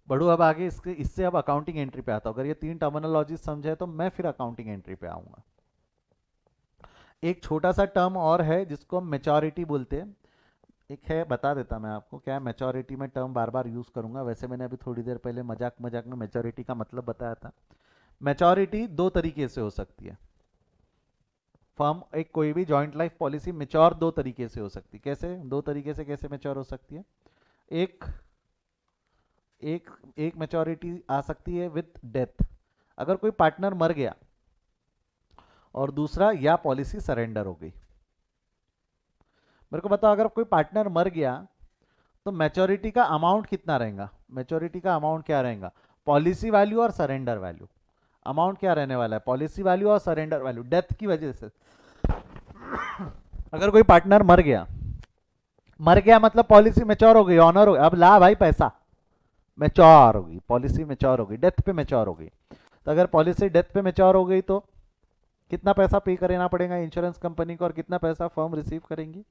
[SPEAKER 1] बढ़ू अब आगे, इसके इससे अब अकाउंटिंग एंट्री पे आता हूँ, अगर ये तीन टर्मिनोलॉजी समझे तो मैं फिर अकाउंटिंग एंट्री पे आऊँगा। एक छोटा सा टर्म और है जिसको हम मेचोरिटी बोलते हैं, एक है, बता देता मैं आपको क्या है मेचोरिटी, में टर्म बार बार यूज़ करूंगा, वैसे मैंने अभी थोड़ी देर पहले मजाक मजाक में मेचोरिटी का मतलब बताया था। मेचोरिटी दो तरीके से हो सकती है, फर्म एक कोई भी जॉइंट लाइफ पॉलिसी मेच्योर दो तरीके से हो सकती है, कैसे दो तरीके से कैसे मेच्योर हो सकती है, एक एक एक मेच्योरिटी आ सकती है विद डेथ, अगर कोई पार्टनर मर गया, और दूसरा या पॉलिसी सरेंडर हो गई। मेरे को बताओ अगर कोई पार्टनर मर गया तो मैच्योरिटी का अमाउंट कितना रहेगा, मैच्योरिटी का अमाउंट क्या रहेगा, पॉलिसी वैल्यू और सरेंडर वैल्यू, अमाउंट क्या रहने वाला है, पॉलिसी वैल्यू और सरेंडर वैल्यू, डेथ की वजह से। अगर कोई पार्टनर मर गया, मर गया मतलब पॉलिसी मेच्योर हो गई, ऑनर हो गई, अब ला भाई पैसा, मेच्योर हो गई पॉलिसी, मेच्योर हो गई, डेथ पे मेच्योर हो गई, तो अगर पॉलिसी डेथ पे मेच्योर हो गई तो कितना पैसा पे करना पड़ेगा इंश्योरेंस कंपनी को और कितना पैसा फर्म रिसीव करेंगी,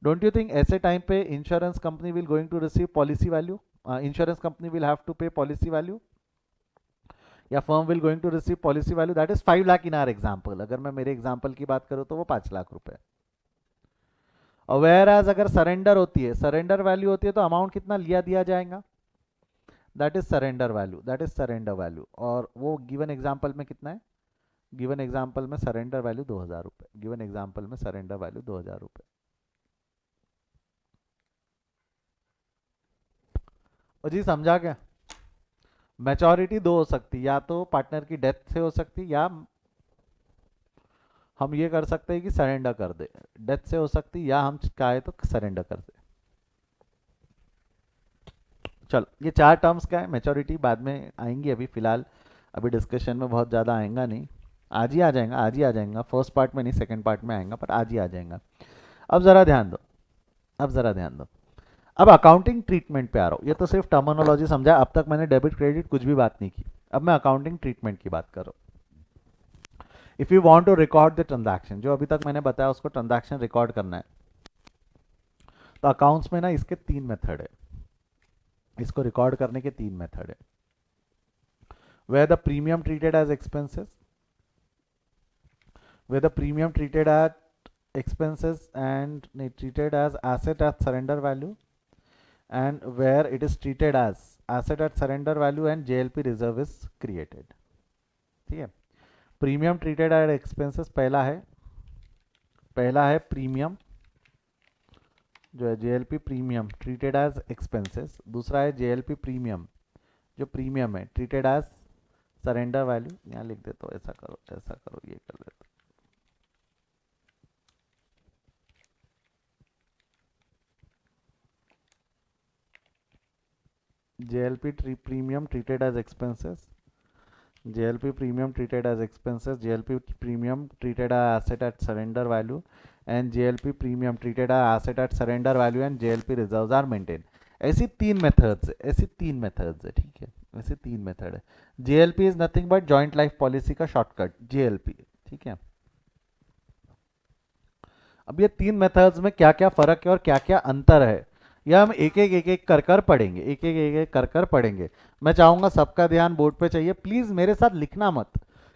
[SPEAKER 1] डोंट यू थिंक ऐसे टाइम पे insurance company will going to receive policy value, insurance company will have to pay policy value, या firm will going to receive policy value, that is 5 lakh in our example, अगर मैं मेरे एग्जाम्पल की बात करूँ तो वो 5 लाख रुपए। और वेयर एज अगर सरेंडर होती है, सरेंडर वैल्यू होती है तो अमाउंट कितना लिया दिया जाएगा, that is surrender value, that is surrender value, और वो गिवन एग्जाम्पल में कितना है, गिवन एग्जाम्पल में सरेंडर वैल्यू 2000 रुपये, गिवन एग्जाम्पल में सरेंडर वैल्यू 2000 रुपये। और जी समझा क्या, मैच्योरिटी दो हो सकती, या तो पार्टनर की डेथ से हो सकती, या हम ये कर सकते हैं कि सरेंडर कर दे, डेथ से हो सकती, या हम चाहे तो सरेंडर कर दे। चलो ये चार टर्म्स क्या है, मैच्योरिटी बाद में आएंगी, अभी फिलहाल अभी डिस्कशन में बहुत ज़्यादा आएगा नहीं, आज ही आ जाएगा, आज ही आ जाएगा, फर्स्ट पार्ट में नहीं सेकंड पार्ट में आएगा, पर आज ही आ जाएगा। अब ज़रा ध्यान दो, अब ज़रा ध्यान दो, अब अकाउंटिंग ट्रीटमेंट पे आ रहा हूँ, ये तो सिर्फ टर्मिनोलॉजी समझा, अब तक मैंने डेबिट क्रेडिट कुछ भी बात नहीं की, अब मैं अकाउंटिंग ट्रीटमेंट की बात कर रहा हूँ। If you want to record the transaction, जो अभी तक मैंने बताया उसको ट्रांजैक्शन रिकॉर्ड करना है, तो अकाउंट्स में ना इसके तीन मेथड है, इसको रिकॉर्ड करने के तीन मेथड है, where the premium treated as expenses, where the premium treated at expenses and treated as asset at surrender value, and where it is treated as asset at surrender value and JLP reserve is created। ठीक है, प्रीमियम ट्रीटेड एट एक्सपेंसेस पहला है प्रीमियम जो है JLP premium treated as expenses, दूसरा है जेएलपी प्रीमियम जो प्रीमियम है ट्रीटेड एज सरेंडर वैल्यू, यहाँ लिख देता हूँ, ऐसा करो ऐसा करो, ये कर देता हूँ, JLP premium treated as expenses, JLP premium treated as expenses, JLP premium treated as asset at surrender value, and JLP premium treated as asset at surrender value and JLP reserves are maintain. ऐसी तीन मेथड्स है, ऐसी तीन मेथड्स है, ठीक है, ऐसे तीन मेथड है। JLP is nothing butt joint life policy का शॉर्टकट जेएलपी, ठीक है। अब ये तीन मेथड्स में क्या क्या फर्क है और क्या क्या अंतर है, यह हम एक एक कर कर पढ़ेंगे, एक एक कर कर पढ़ेंगे। मैं चाहूंगा सबका ध्यान बोर्ड पे चाहिए, प्लीज मेरे साथ लिखना मत,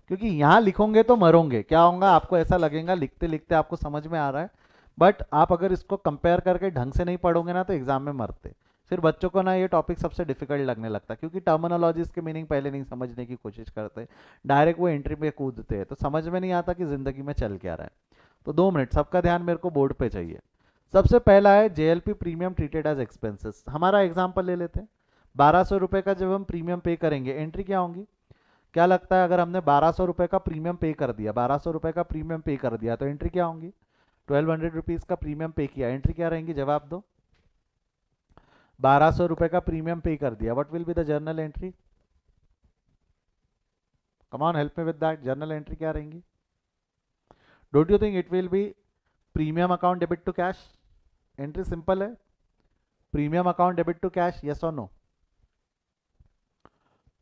[SPEAKER 1] क्योंकि यहाँ लिखोगे तो मरोगे। क्या होगा, आपको ऐसा लगेगा लिखते लिखते आपको समझ में आ रहा है, बट आप अगर इसको कंपेयर करके ढंग से नहीं पढ़ोगे ना तो एग्जाम में मरते। फिर बच्चों को ना ये टॉपिक सबसे डिफिकल्ट लगने लगता है, क्योंकि टर्मिनोलॉजीज के मीनिंग पहले नहीं समझने की कोशिश करते, डायरेक्ट वो एंट्री पे कूदते हैं, तो समझ में नहीं आता कि जिंदगी में चल क्या रहा है। तो 2 मिनट सबका ध्यान मेरे को बोर्ड पे चाहिए। सबसे पहला है JLP premium treated as expenses. हमारा एग्जांपल ले लेते हैं, 1200 रुपये का जब हम प्रीमियम पे करेंगे एंट्री क्या होंगी, क्या लगता है, अगर हमने 1200 रुपये का प्रीमियम पे कर दिया, 1200 रुपये का प्रीमियम पे कर दिया तो एंट्री क्या होंगी, 1200 रुपीज का प्रीमियम पे किया, एंट्री क्या रहेंगी, जवाब दो। 1200 रुपये का प्रीमियम पे कर दिया, what will be the journal entry, come on help me with that, journal entry क्या रहेंगी। Don't you think it will be premium account debit to cash, entry simple है, premium account debit to cash, yes और no,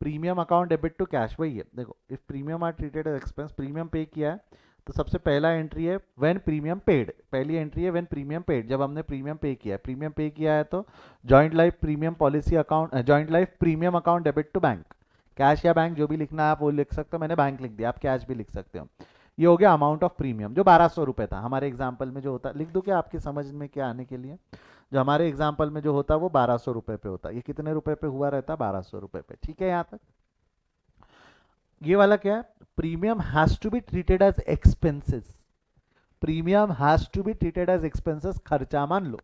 [SPEAKER 1] premium account debit to cash वही है। देखो if premium are treated as expense, premium pay किया है तो सबसे पहला एंट्री है व्हेन प्रीमियम पेड, पहली एंट्री है व्हेन प्रीमियम पेड, जब हमने प्रीमियम पे किया है, प्रीमियम पे किया है तो joint life premium policy account, joint life premium account debit to bank, cash या बैंक जो भी लिखना है आप वो लिख सकते हो, मैंने बैंक लिख दिया, आप कैश भी लिख सकते हो। ये हो गया अमाउंट ऑफ प्रीमियम जो 1200 रुपये था हमारे एग्जाम्पल में, जो होता लिख दो क्या आपकी समझ में क्या आने के लिए, जो हमारे एग्जाम्पल में जो होता है वो 1200 रुपये पे होता है, ये कितने रुपए पे हुआ रहता है, 1200 रुपये पे, ठीक है। यहाँ तक ये वाला क्या है, premium has to be treated as expenses, premium has to be treated as expenses, खर्चा मान लो,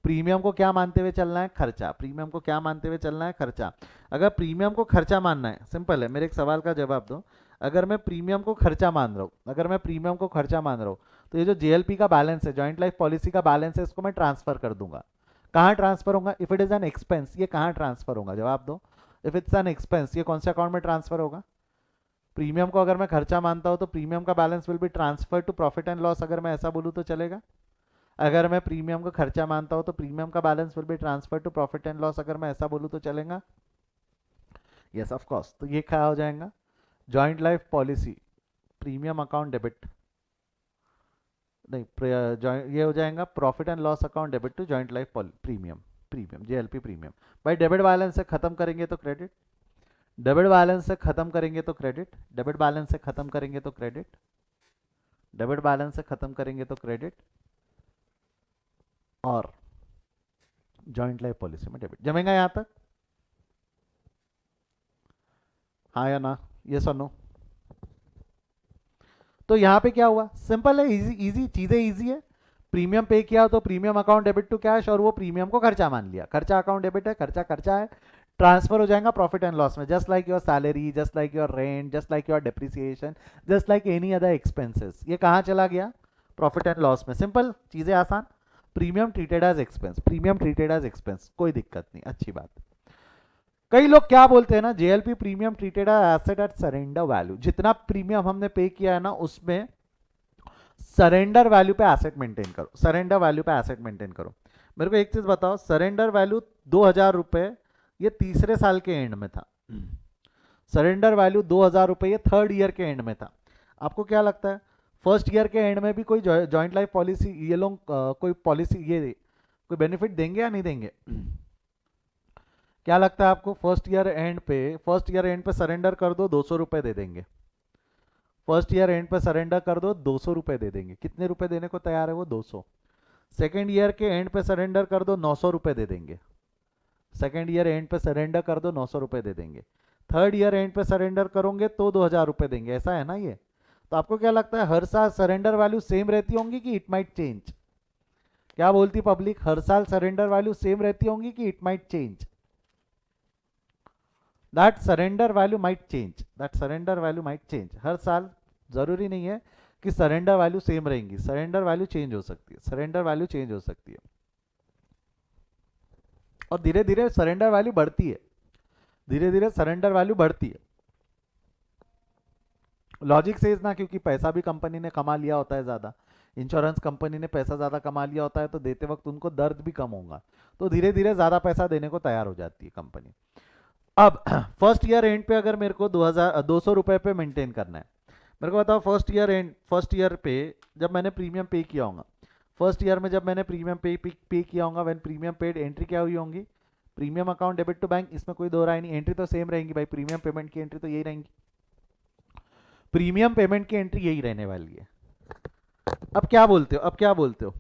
[SPEAKER 1] प्रीमियम को क्या मानते हुए चलना है, खर्चा, प्रीमियम को क्या मानते हुए चलना है, खर्चा। अगर प्रीमियम को खर्चा मानना है, सिंपल है, मेरे एक सवाल का जवाब दो, अगर मैं प्रीमियम को खर्चा मान रहा हूँ, अगर मैं प्रीमियम को खर्चा मान रहा हूँ तो ये जो जेएलपी का बैलेंस है, जॉइंट लाइफ पॉलिसी का बैलेंस है, इसको मैं ट्रांसफर कर दूंगा। कहाँ ट्रांसफर होगा, if it is an expense, ये कहाँ ट्रांसफर होगा, जवाब दो। इफ इट्स एन एक्सपेंस ये कौन से अकाउंट में ट्रांसफर होगा, प्रीमियम को अगर मैं खर्चा मानता हूं तो प्रीमियम का balance will be transfer to profit and loss, अगर मैं ऐसा बोलूं तो चलेगा। अगर मैं प्रीमियम को खर्चा मानता हूं तो प्रीमियम का balance will be transfer to profit and loss, अगर मैं ऐसा बोलूं तो चलेगा, यस ऑफ कोर्स। तो ये क्या हो जाएगा, joint life policy premium account debit, नहीं ये हो जाएगा profit and loss account debit to joint life premium, premium JLP premium. भाई डेबिट बैलेंस से खत्म करेंगे तो क्रेडिट, डेबिट बैलेंस से खत्म करेंगे तो क्रेडिट, डेबिट बैलेंस से खत्म करेंगे तो क्रेडिट, डेबिट बैलेंस से खत्म करेंगे तो क्रेडिट, और जॉइंट लाइफ पॉलिसी में डेबिट। जमेगा यहां तक, हाँ या ना, यस और नो। तो यहां पे क्या हुआ, सिंपल है, इजी इजी चीजें इजी है। प्रीमियम पे किया तो premium account debit to cash, और वो प्रीमियम को खर्चा मान लिया, खर्चा अकाउंट डेबिट है, खर्चा खर्चा है, ट्रांसफर हो जाएगा प्रॉफिट एंड लॉस में, just like your salary, just like your rent, just like your depreciation, just like any other expenses, ये कहाँ चला गया, प्रॉफिट एंड लॉस में। सिंपल चीजें आसान, premium treated as expense, premium treated as expense, कोई दिक्कत नहीं, अच्छी बात। कई लोग क्या बोलते हैं ना, JLP premium treated as asset at surrender value, जितना प्रीमियम हमने पे किया है ना उसमें सरेंडर वैल्यू पे एसेट मेंटेन करो, सरेंडर वैल्यू पे एसेट मेंटेन करो। मेरे को एक चीज बताओ, सरेंडर वैल्यू 2000 रुपये ये तीसरे साल के एंड में था, सरेंडर वैल्यू 2000 रुपये ये थर्ड ईयर के एंड में था। आपको क्या लगता है फर्स्ट ईयर के एंड में भी कोई जॉइंट लाइफ पॉलिसी ये लोग कोई पॉलिसी ये कोई बेनिफिट देंगे या नहीं देंगे, क्या लगता है आपको, फर्स्ट ईयर एंड पे सरेंडर कर दो 200 रुपये दे देंगे, फर्स्ट ईयर एंड पे सरेंडर कर दो 200 रुपये दे देंगे, कितने रुपए देने को तैयार है वो, 200। सेकेंड ईयर के एंड पे सरेंडर कर दो 900 रुपये दे देंगे, सेकेंड ईयर एंड पे सरेंडर कर दो 900 रुपये दे देंगे, थर्ड ईयर एंड पे सरेंडर करोगे तो 2000 रुपये देंगे, ऐसा है ना ये। तो आपको क्या लगता है हर साल सरेंडर वैल्यू सेम रहती होंगी कि इट माइट चेंज, क्या बोलती पब्लिक, हर साल सरेंडर वैल्यू सेम रहती होंगी कि it might change, that surrender value might change, that surrender value might change, हर साल जरूरी नहीं है कि सरेंडर वैल्यू सेम रहेंगी, सरेंडर वैल्यू चेंज हो सकती है, सरेंडर वैल्यू चेंज हो सकती है, और धीरे धीरे सरेंडर वैल्यू बढ़ती है, धीरे धीरे सरेंडर वैल्यू बढ़ती है। लॉजिक से ना, क्योंकि पैसा भी कंपनी ने कमा लिया होता है ज्यादा, इंश्योरेंस कंपनी ने पैसा ज़्यादा कमा लिया होता है तो देते वक्त उनको दर्द भी कम होगा, तो धीरे धीरे ज़्यादा पैसा देने को तैयार हो जाती है कंपनी। अब फर्स्ट ईयर एंड पे अगर मेरे को 200 रुपये पे मेंटेन करना है, मेरे को बताओ फर्स्ट ईयर पे जब मैंने प्रीमियम पे किया होगा, फर्स्ट ईयर में जब मैंने प्रीमियम पे किया होगा, व्हेन प्रीमियम पेड, एंट्री क्या हुई होंगी, premium account debit to bank, इसमें कोई दो राय नहीं, एंट्री तो सेम रहेंगी भाई, प्रीमियम पेमेंट की एंट्री तो यही रहेंगी, प्रीमियम पेमेंट की एंट्री यही रहने वाली है। अब क्या बोलते हो,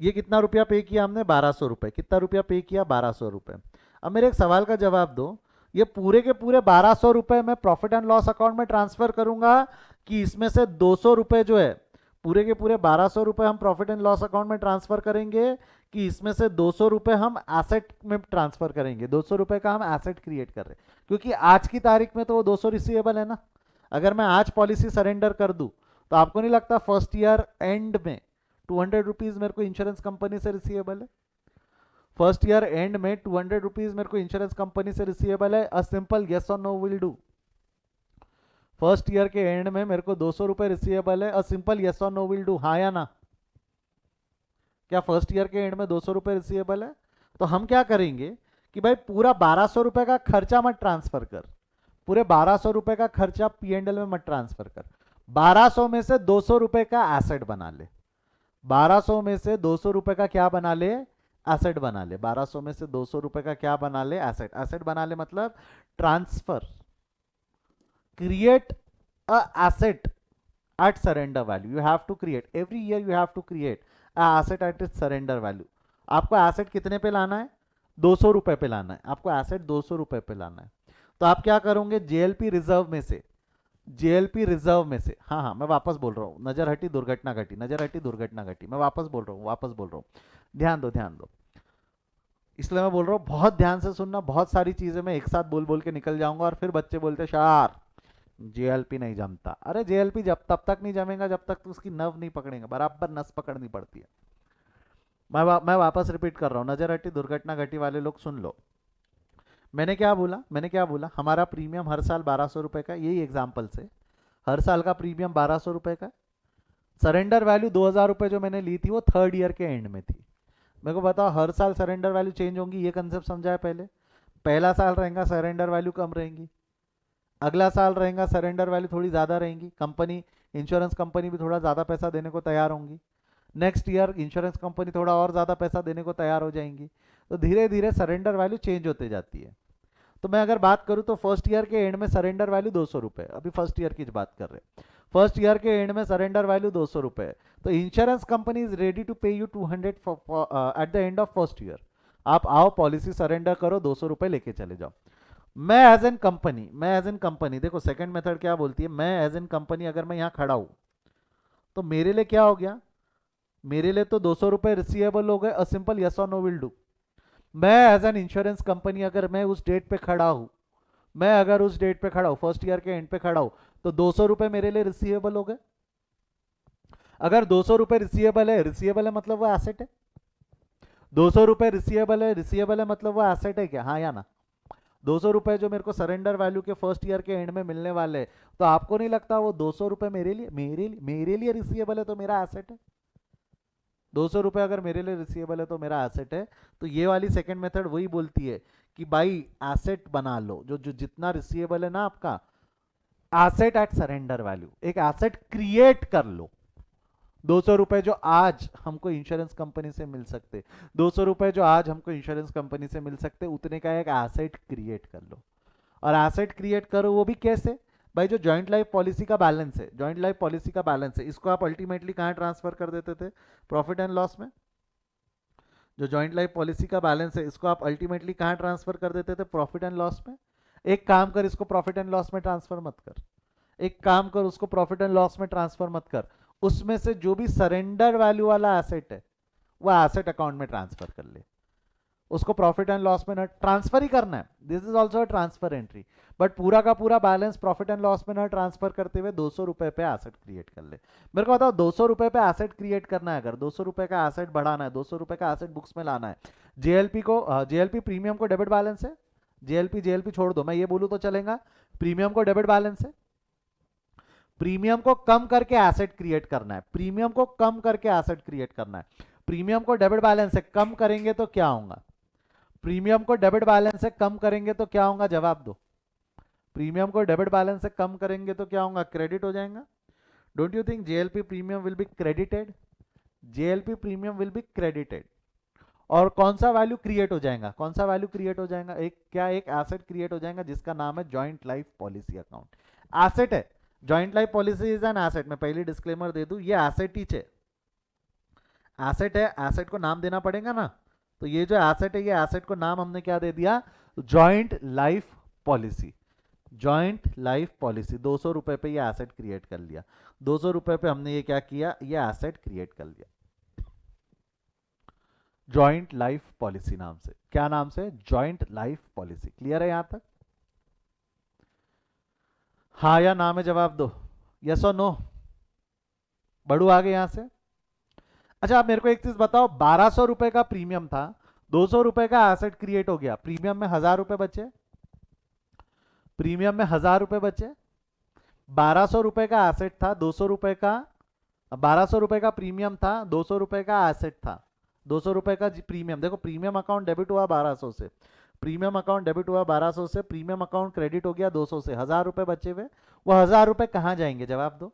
[SPEAKER 1] ये कितना रुपया पे किया हमने, 1200 रुपये, कितना रुपया पे किया, 1200 रुपये। अब मेरे एक सवाल का जवाब दो, ये पूरे के पूरे 1200 रुपये मैं प्रॉफिट एंड लॉस अकाउंट में ट्रांसफर करूंगा, कि इसमें से 200 रुपये जो है, पूरे के पूरे 1200 रुपये हम प्रॉफिट एंड लॉस अकाउंट में ट्रांसफर करेंगे, कि इसमें से 200 रुपये हम एसेट में ट्रांसफर करेंगे, 200 रुपये का हम एसेट क्रिएट कर रहे हैं, क्योंकि आज की तारीख में तो वो 200 रिसीवेबल है ना। अगर मैं आज पॉलिसी सरेंडर कर दूं, तो आपको नहीं लगता फर्स्ट ईयर एंड में 200 रुपीज मेरे को इंश्योरेंस कंपनी से रिसीवेबल है, फर्स्ट ईयर एंड में 200 रुपीज मेरे को इंश्योरेंस कंपनी से रिसीवेबल है, अ सिंपल यस और no will do. First year के एंड में मेरे को 200 रुपये रिसीवेबल है, अ सिंपल यस और नो विल डू, हाँ या ना। क्या फर्स्ट ईयर के एंड में 200 रुपये रिसीवेबल है? तो हम क्या करेंगे कि भाई पूरा 1200 रुपये का खर्चा मत ट्रांसफर कर, पूरे 1200 रुपये का खर्चा पीएनडल में मत ट्रांसफर कर, 1200 में से 200 रुपये का एसेट बना ले, 1200 में से 200 रुपये का क्या बना ले, एसेट बना ले, 1200 में से 200 रुपये का क्या बना ले, एसेट, एसेट बना ले मतलब transfer, create a asset at surrender value, you have to create every year, you have to create a asset at its surrender value। आपको एसेट कितने पे लाना है, 200 रुपये पे लाना है, आपको एसेट 200 रुपये पे लाना है। तो आप क्या करोगे, जेएलपी रिजर्व में से, जेएलपी रिजर्व में से, हाँ हाँ मैं वापस बोल रहा हूँ, नजर हटी दुर्घटना घटी, नजर हटी दुर्घटना घटी, मैं वापस बोल रहा हूँ, वापस बोल रहा हूँ, ध्यान दो ध्यान दो, इसलिए मैं बोल रहा हूँ बहुत ध्यान से सुनना, बहुत सारी चीजें मैं एक साथ बोल बोल के निकल जाऊंगा और फिर बच्चे बोलते शार जेएलपी नहीं जमता। अरे जेएलपी जब तब तक नहीं जमेगा जब तक तो उसकी नर्व नहीं पकड़ेगा, बराबर नस पकड़नी पड़ती है। मैं वापस रिपीट कर रहा हूँ, नजर हटी दुर्घटना घटी वाले लोग सुन लो, मैंने क्या बोला, हमारा प्रीमियम हर साल 1200 रुपये का, यही एग्जाम्पल से हर साल का प्रीमियम 1200 रुपये का, सरेंडर वैल्यू 2000 रुपये जो मैंने ली थी वो थर्ड ईयर के एंड में थी। मेरे को बताओ हर साल सरेंडर वैल्यू चेंज होंगी, ये कंसेप्ट समझाया पहले, पहला साल रहेगा सरेंडर वैल्यू कम रहेंगी, अगला साल रहेगा सरेंडर वैल्यू थोड़ी ज़्यादा रहेंगी, कंपनी इंश्योरेंस कंपनी भी थोड़ा ज़्यादा पैसा देने को तैयार होंगी, नेक्स्ट ईयर इंश्योरेंस कंपनी थोड़ा और ज़्यादा पैसा देने को तैयार हो जाएंगी, तो धीरे धीरे सरेंडर वैल्यू चेंज होते जाती है। तो मैं अगर बात करूं तो फर्स्ट ईयर के एंड में सरेंडर वैल्यू 200 रुपये, अभी फर्स्ट ईयर की बात कर रहे हैं, फर्स्ट ईयर के एंड में सरेंडर वैल्यू 200 रुपये, तो insurance company is ready to pay you 200 at the end of first year. आप आओ पॉलिसी सरेंडर करो, 200 रुपये लेके चले जाओ। मैं एज एन कंपनी देखो सेकंड मेथड क्या बोलती है, मैं एज एन कंपनी अगर मैं यहाँ खड़ा हूँ तो मेरे लिए क्या हो गया, मेरे लिए तो 200 रुपये रिसीवेबल हो गए, अ सिंपल यस और नो विल डू। मैं एज एन इंश्योरेंस कंपनी अगर मैं उस डेट पे खड़ा हूँ, मैं अगर उस डेट पे खड़ा हूँ, फर्स्ट ईयर के एंड पे खड़ा हूँ, तो 200 रुपये मेरे लिए रिसीवेबल हो गए। अगर 200 रुपये रिसीवेबल है मतलब वो एसेट है, 200 रुपये रिसीवेबल है मतलब वो एसेट है क्या, हाँ या ना। 200 रुपये जो मेरे को सरेंडर वैल्यू के फर्स्ट ईयर के एंड में मिलने वाले हैं, तो आपको नहीं लगता वो 200 रुपये मेरे लिए रिसीवेबल है तो मेरा एसेट है, 200 रुपये अगर मेरे लिए रिसीवेबल है तो मेरा एसेट है। तो ये वाली सेकंड मेथड वही बोलती है कि भाई एसेट बना लो, जो जो जितना रिसीवेबल है ना आपका, एसेट एट सरेंडर वैल्यू, एक एसेट क्रिएट कर लो। 200 रुपये जो आज हमको इंश्योरेंस कंपनी से मिल सकते, 200 रुपये जो आज हमको इंश्योरेंस कंपनी से मिल सकते, उतने का एक एसेट क्रिएट कर लो। और एसेट क्रिएट करो वो भी कैसे, भाई जो जॉइंट लाइफ पॉलिसी का बैलेंस है, जॉइंट लाइफ पॉलिसी का बैलेंस है, इसको आप अल्टीमेटली कहाँ ट्रांसफर कर देते थे, प्रॉफिट एंड लॉस में। जो जॉइंट लाइफ पॉलिसी का बैलेंस है इसको आप अल्टीमेटली कहाँ ट्रांसफर कर देते थे, प्रॉफिट एंड लॉस में। एक काम कर, इसको प्रॉफिट एंड लॉस में ट्रांसफर मत कर, एक काम कर उसको प्रॉफिट एंड लॉस में ट्रांसफर मत कर, उसमें से जो भी सरेंडर वैल्यू वाला एसेट है वो एसेट अकाउंट में ट्रांसफर कर ले, उसको प्रॉफिट एंड लॉस में ना ट्रांसफर ही करना है, this is also transfer entry, but पूरा का पूरा बैलेंस प्रॉफिट एंड लॉस में ना ट्रांसफर करते हुए 200 रुपये पे एसेट क्रिएट कर ले। मेरे को बताओ 200 रुपये पे एसेट क्रिएट करना है, अगर 200 रुपये का एसेट बढ़ाना है, 200 रुपये का एसेट बुक्स में लाना है, जेएलपी प्रीमियम को डेबिट बैलेंस है, जेएलपी छोड़ दो, मैं ये बोलूँ तो चलेगा, प्रीमियम को डेबिट बैलेंस है, प्रीमियम को कम करके एसेट क्रिएट करना है, प्रीमियम को कम करके एसेट क्रिएट करना है। प्रीमियम को डेबिट बैलेंस से कम करेंगे तो क्या होगा? प्रीमियम को डेबिट बैलेंस से कम करेंगे तो क्या होगा? जवाब दो। प्रीमियम को डेबिट बैलेंस से कम करेंगे तो क्या होगा? क्रेडिट हो जाएगा। Don't you think JLP premium will be credited? JLP premium will be credited. और कौन सा वैल्यू क्रिएट हो जाएगा? कौन सा वैल्यू क्रिएट हो जाएगा? एक एसेट क्रिएट हो जाएगा जिसका नाम है joint life policy account. Asset है, joint life policy is an asset. मैं पहले डिस्क्लेमर दे दूं, ये एसेट ही है, एसेट है, एसेट को नाम देना पड़ेगा ना। तो ये जो एसेट है, ये एसेट को नाम हमने क्या दे दिया? Joint life policy. Joint life policy 200 रुपए पे ये एसेट क्रिएट कर लिया। 200 रुपए पे हमने ये क्या किया? ये एसेट क्रिएट कर लिया जॉइंट लाइफ पॉलिसी नाम से। क्या नाम से? Joint life policy. क्लियर है यहां तक? हाँ या ना में जवाब दो, यस और नो। बढ़ू आगे यहां से। अच्छा आप मेरे को एक चीज बताओ, 1200 रुपए का प्रीमियम था, 200 रुपए का एसेट क्रिएट हो गया, प्रीमियम में 1000 रुपए बचे, प्रीमियम में 1000 रुपए बचे। 1200 रुपए का एसेट था, 200 रुपए का, 1200 रुपए का प्रीमियम था, 200 रुपए का एसेट था, 200 रुपए का प्रीमियम। देखो प्रीमियम अकाउंट डेबिट हुआ 1200 से, प्रीमियम अकाउंट डेबिट हुआ 1200 से, प्रीमियम अकाउंट क्रेडिट हो गया 200 से, 1000 रुपए बचे हुए। वो 1000 रुपए कहाँ जाएंगे? जवाब दो।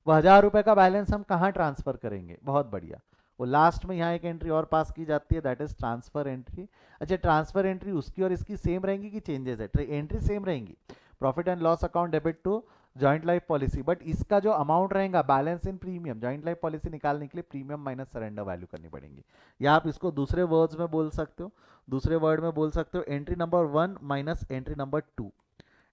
[SPEAKER 1] वो 1000 रुपए का बैलेंस हम कहाँ ट्रांसफर करेंगे? बहुत बढ़िया, वो लास्ट में यहाँ एक एंट्री और पास की जाती है, दैट इज ट्रांसफर एंट्री। अच्छा ट्रांसफर एंट्री उसकी और इसकी सेम रहेंगी कि चेंजेस है? एंट्री सेम रहेंगी, profit and loss account debit to joint life policy, but इसका जो अमाउंट रहेगा balance in premium, joint life policy निकालने के लिए प्रीमियम माइनस सरेंडर वैल्यू करनी पड़ेगी। या आप इसको दूसरे वर्ड्स में बोल सकते हो, दूसरे वर्ड में बोल सकते हो entry number 1 minus entry number 2।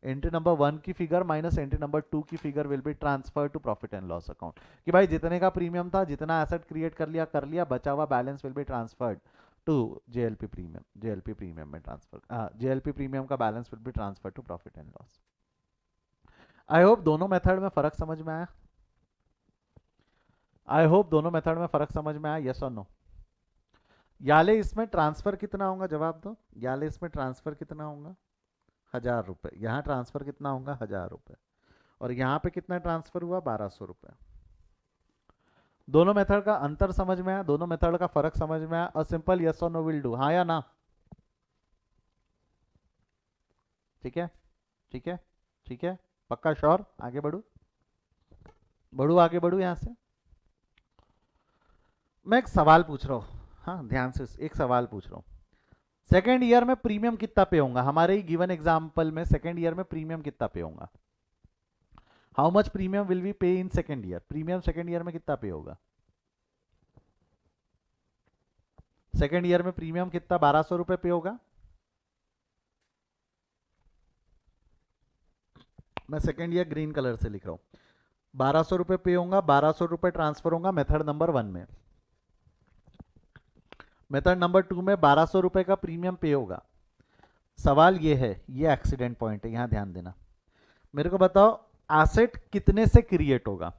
[SPEAKER 1] Entry number 1 की फिगर माइनस एंट्री नंबर 2 की figure will be transfer to profit and loss account. कि भाई जितने का प्रीमियम था, जितना एसेट क्रिएट कर लिया, बचा हुआ balance will be transferred to JLP premium, JLP premium में ट्रांसफर, जेएलपी प्रीमियम का balance will be transfer to profit and loss. I hope दोनों मेथड में फर्क समझ में आया। आई होप दोनों मेथड में फर्क समझ में आया, यस और नो। याले इसमें ट्रांसफर कितना होगा? जवाब दो। याले इसमें ट्रांसफर कितना होगा? 1000 रुपए। यहाँ ट्रांसफर कितना होगा? 1000 रुपए। और यहाँ पे कितना ट्रांसफर हुआ? 1200 रुपए। दोनों मेथड का अंतर समझ में आया? दोनों मेथड का फर्क समझ में आया? और सिंपल यस और नो विल डू, हाँ या ना? ठीक है, ठीक है, ठीक है, पक्का श्योर? आगे बढ़ू, बढ़ू, आगे बढ़ू यहां से। मैं एक सवाल पूछ रहा हूं, हाँ ध्यान से एक सवाल पूछ रहा हूं। सेकेंड ईयर में प्रीमियम कितना पे होगा? हमारे ही गिवन एग्जांपल में सेकेंड ईयर में प्रीमियम कितना पे होगा? How much premium will we pay in second year? Premium second year में कितना पे होगा? सेकेंड ईयर में प्रीमियम कितना? 1200 रुपए पे होगा। मैं सेकेंड ईयर ग्रीन कलर से लिख रहा हूं। 1200 रुपए पे होगा, 1200 रुपए ट्रांसफर होगा मेथड नंबर 1 में। मेथड नंबर 2 में 1200 रुपए का प्रीमियम पे होगा। सवाल ये है, ये एक्सीडेंट पॉइंट है, यहां ध्यान देना। मेरे को बताओ एसेट कितने से क्रिएट होगा?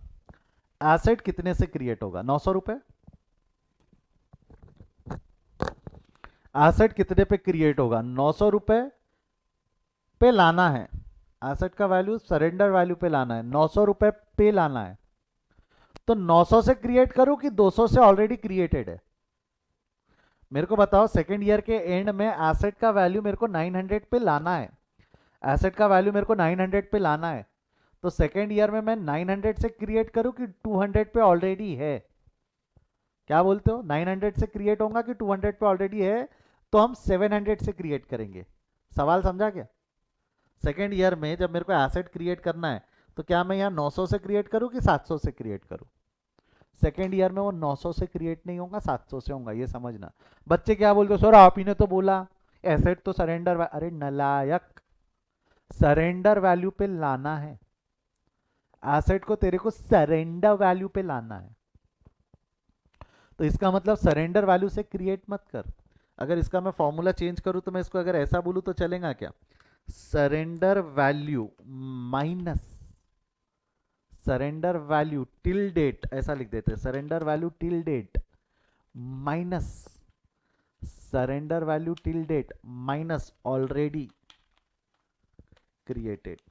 [SPEAKER 1] एसेट कितने से क्रिएट होगा? 900 रुपए। एसेट कितने पे क्रिएट होगा? 900 रुपए पे लाना है। एसेट का वैल्यू सरेंडर वैल्यू पे लाना है, 900 रुपए पे लाना है। तो 900 से क्रिएट करूं कि 200 से ऑलरेडी क्रिएटेड है? मेरे को बताओ सेकेंड ईयर के एंड में एसेट का वैल्यू मेरे को 900 पे लाना है, एसेट का वैल्यू मेरे को 900 पे लाना है। तो सेकेंड ईयर में मैं 900 से क्रिएट करूं कि 200 पे ऑलरेडी है? क्या बोलते हो? 900 से क्रिएट होगा कि 200 पे ऑलरेडी है? तो हम 700 से क्रिएट करेंगे। सवाल समझा क्या? सेकेंड ईयर में जब मेरे को एसेट क्रिएट करना है, तो क्या मैं यहाँ 900 से क्रिएट करूं कि 700 से क्रिएट करूं? सेकेंड ईयर में वो 900 से क्रिएट नहीं होगा, 700 से होगा, ये समझना। बच्चे क्या बोलते हो? सर आप ही ने तो बोला एसेट तो सरेंडर, अरे नलायक, सरेंडर वैल्यू पे लाना है एसेट को, तेरे को सरेंडर वैल्यू पे लाना है। तो इसका मतलब सरेंडर वैल्यू से क्रिएट मत कर। अगर इसका मैं फॉर्मूला चेंज करूं तो मैं इसको अगर ऐसा बोलूं तो चलेगा क्या? Surrender value minus surrender value till date, ऐसा लिख देते हैं, surrender value till date minus surrender value till date minus already created.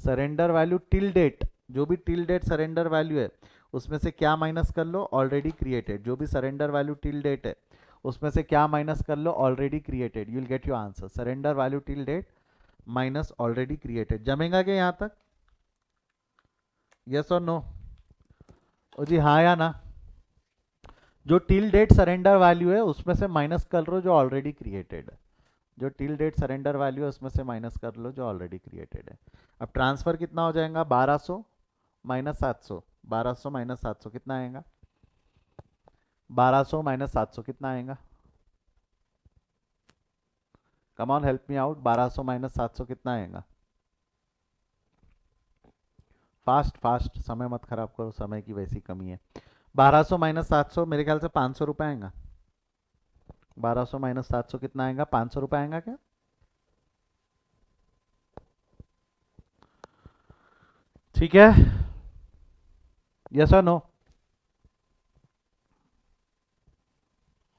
[SPEAKER 1] Surrender value till date, जो भी टिल डेट सरेंडर वैल्यू है उसमें से क्या माइनस कर लो, ऑलरेडी क्रिएटेड। जो भी सरेंडर वैल्यू टिल डेट है उसमें से क्या माइनस कर लो, already created. You will get your answer, surrender value till date minus already created. जमेगा क्या यहां तक? यस और नो? ओ जी हाँ या ना? जो टिल डेट सरेंडर वैल्यू है उसमें से माइनस कर लो जो ऑलरेडी क्रिएटेड है। जो टिल डेट सरेंडर वैल्यू है उसमें से माइनस कर लो जो ऑलरेडी क्रिएटेड है। अब ट्रांसफर कितना हो जाएगा, 1200 माइनस 700, 1200 माइनस 700 कितना आएगा, 1200 माइनस 700 कितना आएगा? कम on help me out, 1200 minus 700 कितना आएगा? फास्ट फास्ट, समय मत खराब करो, समय की वैसी कमी है। 1200 माइनस 700 मेरे ख्याल से 500 रुपये आएगा। 1200 माइनस 700 कितना आएगा, 500 रुपये आएगा क्या? ठीक है, यस और नो?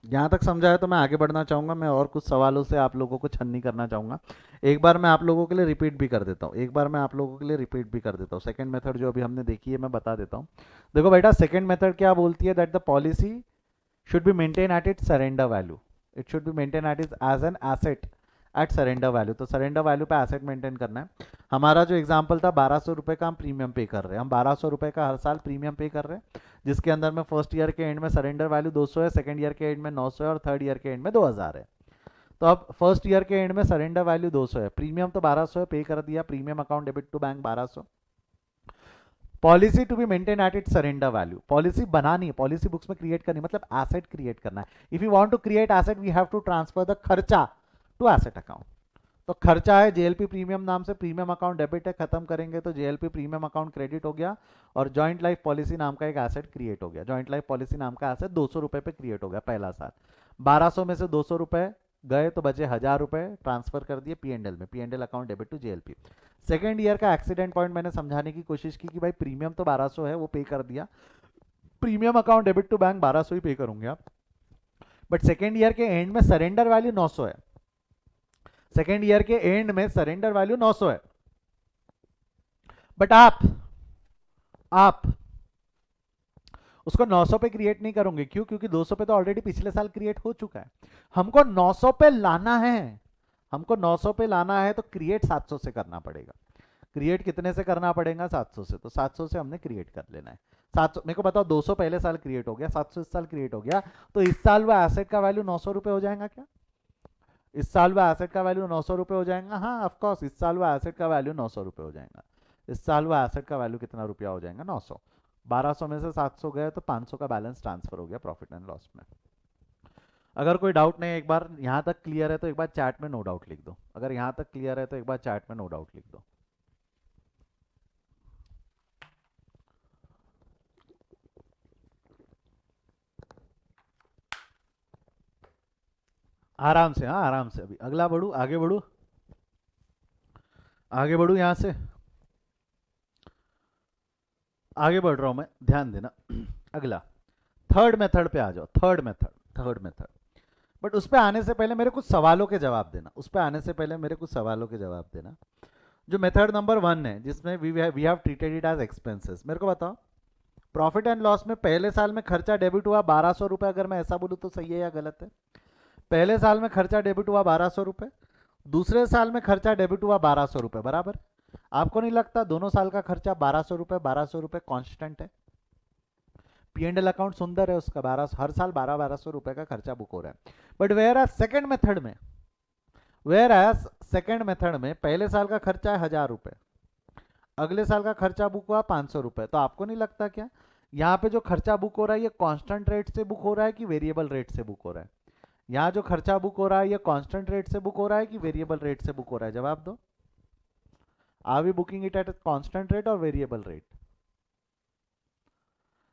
[SPEAKER 1] यहाँ तक समझा है तो मैं आगे बढ़ना चाहूँगा। मैं और कुछ सवालों से आप लोगों को छन्नी करना चाहूँगा। एक बार मैं आप लोगों के लिए रिपीट भी कर देता हूँ, एक बार मैं आप लोगों के लिए रिपीट भी कर देता हूँ। सेकंड मेथड जो अभी हमने देखी है मैं बता देता हूँ। देखो बेटा, सेकंड मेथड क्या बोलती है, that the policy should be maintain at its surrender value. It should be maintain at its as an asset at surrender value. तो सरेंडर वैल्यू पे एसेट मेंटेन करना है। हमारा जो एग्जाम्पल था 1200 रुपये का हम प्रीमियम पे कर रहे हैं, हम 1200 रुपये का हर साल प्रीमियम पे कर रहे हैं, जिसके अंदर में फर्स्ट ईयर के एंड में सरेंडर वैल्यू 200 है, सेकंड ईयर के एंड में 900 है और थर्ड ईयर के एंड में 2000 है। तो अब फर्स्ट ईयर के एंड में सरेंडर वैल्यू 200 है, प्रीमियम तो 1200 है, पे कर दिया, premium account debit to bank 1200। Policy to be maintain at it surrender value, policy बनानी है, पॉलिसी बुक्स में क्रिएट करनी, मतलब एसेट क्रिएट करना है। If you want to create asset we have to transfer the खर्चा टू एसेट अकाउंट। तो खर्चा है जेएलपी प्रीमियम नाम से, प्रीमियम अकाउंट डेबिट है, खत्म करेंगे तो जेएलपी प्रीमियम अकाउंट क्रेडिट हो गया और जॉइंट लाइफ पॉलिसी नाम का एक एसेट क्रिएट हो गया। जॉइंट लाइफ पॉलिसी नाम का एसेट 200 रुपए पे क्रिएट हो गया पहला साल। 1200 में से 200 रुपए गए तो बचे 1000 रुपए, ट्रांसफर कर दिए पीएनएल में, PNL account debit to JLP. Second year का एक्सीडेंट पॉइंट मैंने समझाने की कोशिश की कि भाई प्रीमियम तो 1200 है वो पे कर दिया, premium account debit to bank 1200 ही पे करूंगे आप, बट सेकेंड ईयर के एंड में सरेंडर वैल्यू 900 है। सेकेंड ईयर के एंड में सरेंडर वैल्यू 900 है, बट आप उसको 900 पे क्रिएट नहीं करोगे। क्यों? क्योंकि 200 पे तो ऑलरेडी पिछले साल क्रिएट हो चुका है। हमको 900 पे लाना है, हमको 900 पे लाना है तो क्रिएट 700 से करना पड़ेगा। क्रिएट कितने से करना पड़ेगा? 700 से। तो 700 से हमने क्रिएट कर लेना है। 700 मेरे को बताओ, 200 पहले साल क्रिएट हो गया, 700 इस साल क्रिएट हो गया, तो इस साल वो एसेट का वैल्यू 900 रुपए हो जाएगा क्या? इस साल वो एसेट का वैल्यू 900 रुपए हो जाएगा। हाँ ऑफकोर्स, इस साल वो एसेट का वैल्यू 900 रुपए हो जाएगा। इस साल वो एसेट का वैल्यू कितना रुपया हो जाएगा? 900। 1200 में से 700 गए तो 500 का बैलेंस ट्रांसफर हो गया प्रॉफिट एंड लॉस में। अगर कोई डाउट नहीं है, एक बार यहाँ तक क्लियर है तो एक बार चैट में नो डाउट लिख दो। अगर यहाँ तक क्लियर है तो एक बार चैट में नो डाउट लिख दो। आराम से, हाँ आराम से। अभी अगला बढ़ू, आगे बढ़ू, आगे बढ़ू, यहाँ से आगे बढ़ रहा हूं मैं, ध्यान देना। अगला थर्ड मेथड पे आ जाओ। थर्ड मेथड बट उस पे आने से पहले मेरे कुछ सवालों के जवाब देना। उस पे आने से पहले मेरे कुछ सवालों के जवाब देना। जो मेथड नंबर 1 है जिसमें we have treated it as expenses, मेरे को बताओ प्रॉफिट एंड लॉस में पहले साल में खर्चा डेबिट हुआ 1200 रुपए, अगर मैं ऐसा बोलूं तो सही है या गलत है? पहले साल में खर्चा डेबिट हुआ 1200 रुपए, दूसरे साल में खर्चा डेबिट हुआ 1200 रुपए, बराबर? आपको नहीं लगता दोनों साल का खर्चा 1200 रुपए कांस्टेंट है? पीएनएल अकाउंट सुंदर है उसका, 1200 हर साल 1200 रुपए का खर्चा बुक हो रहा है। But where as second method में पहले साल का खर्चा है 1000 रुपए, अगले साल का खर्चा बुक हुआ 500 रुपए। तो आपको नहीं लगता क्या यहाँ पे जो खर्चा बुक हो रहा है ये कांस्टेंट रेट से बुक हो रहा है कि वेरिएबल रेट से बुक हो रहा है? यहाँ जो खर्चा बुक हो रहा है ये कांस्टेंट रेट से बुक हो रहा है कि वेरिएबल रेट से बुक हो रहा है? जवाब दो। Are we booking it at constant rate और वेरिएबल रेट?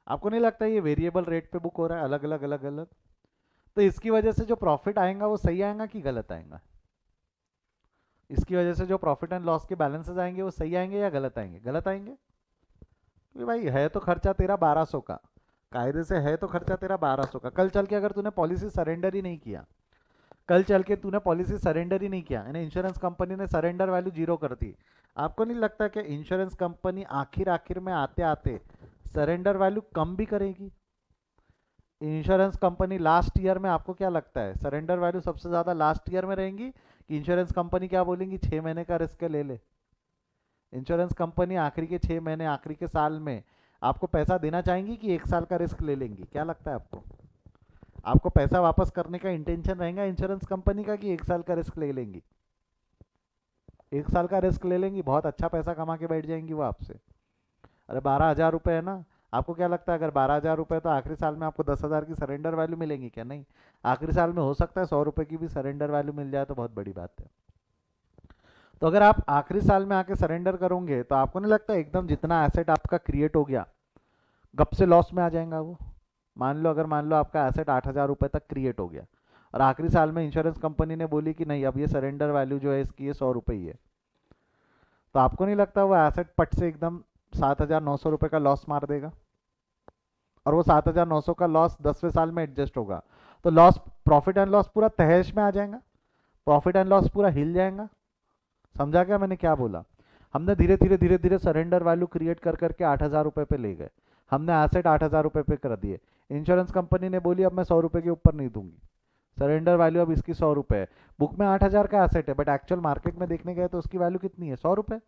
[SPEAKER 1] आपको नहीं लगता ये वेरिएबल रेट पे बुक हो रहा है, अलग अलग अलग अलग? तो इसकी वजह से जो प्रॉफिट आएगा वो सही आएगा कि गलत आएगा? इसकी वजह से जो प्रॉफिट एंड लॉस के बैलेंसेस आएंगे वो सही आएंगे या गलत आएंगे? गलत आएंगे। तो भाई है तो खर्चा तेरा 1200 का, कायदे से है तो खर्चा तेरा 1200 का। कल चल के अगर तूने पॉलिसी सरेंडर ही नहीं किया, कल चल के तूने पॉलिसी सरेंडर ही नहीं किया, यानी इंश्योरेंस कंपनी ने सरेंडर वैल्यू 0 कर दी, आपको नहीं लगता कि इंश्योरेंस कंपनी आखिर आखिर में आते आते सरेंडर वैल्यू कम भी करेगी? इंश्योरेंस कंपनी लास्ट ईयर में, आपको क्या लगता है सरेंडर वैल्यू सबसे ज्यादा लास्ट ईयर में रहेंगी कि इंश्योरेंस कंपनी क्या बोलेंगी 6 महीने का रिस्क ले ले? इंश्योरेंस कंपनी आखिरी के 6 महीने, आखिरी के साल में आपको पैसा देना चाहेंगी कि 1 साल का रिस्क ले लेंगी? क्या लगता है आपको? आपको पैसा वापस करने का इंटेंशन रहेगा इंश्योरेंस कंपनी का कि 1 साल का रिस्क ले लेंगी? 1 साल का रिस्क ले लेंगी, बहुत अच्छा पैसा कमा के बैठ जाएंगी वो आपसे। अरे 12,000 रुपये है ना, आपको क्या लगता है अगर 12,000 रुपये तो आखिरी साल में आपको 10,000 की सरेंडर वैल्यू मिलेंगी क्या? नहीं, आखिरी साल में हो सकता है 100 रुपये की भी सरेंडर वैल्यू मिल जाए तो बहुत बड़ी बात है। तो अगर आप आखिरी साल में आके सरेंडर करोगे तो आपको नहीं लगता एकदम जितना एसेट आपका क्रिएट हो गया गप से लॉस में आ जाएगा वो? मान लो आपका एसेट 8,000 रुपये तक क्रिएट हो गया और आखिरी साल में इंश्योरेंस कंपनी ने बोली कि नहीं अब ये सरेंडर वैल्यू जो है इसकी ये 100 रुपये ही है, तो आपको नहीं लगता वो एसेट पट से एकदम 7,900 रुपये का लॉस मार देगा? और वो 7,900 का लॉस 10वें साल में एडजस्ट होगा तो लॉस, प्रॉफिट एंड लॉस पूरा तहश में आ जाएगा, प्रॉफिट एंड लॉस पूरा हिल जाएगा। समझा क्या मैंने क्या बोला? हमने धीरे धीरे धीरे धीरे सरेंडर वैल्यू क्रिएट कर करके 8,000 रुपये पे ले गए, हमने एसेट 8,000 रुपये पे कर दिए। इंश्योरेंस कंपनी ने बोली अब मैं 100 रुपये के ऊपर नहीं दूंगी, सरेंडर वैल्यू अब इसकी 100 रुपये है। बुक में 8,000 का एसेट है बट एक्चुअल मार्केट में देखने गए तो उसकी वैल्यू कितनी है? 100 रुपये।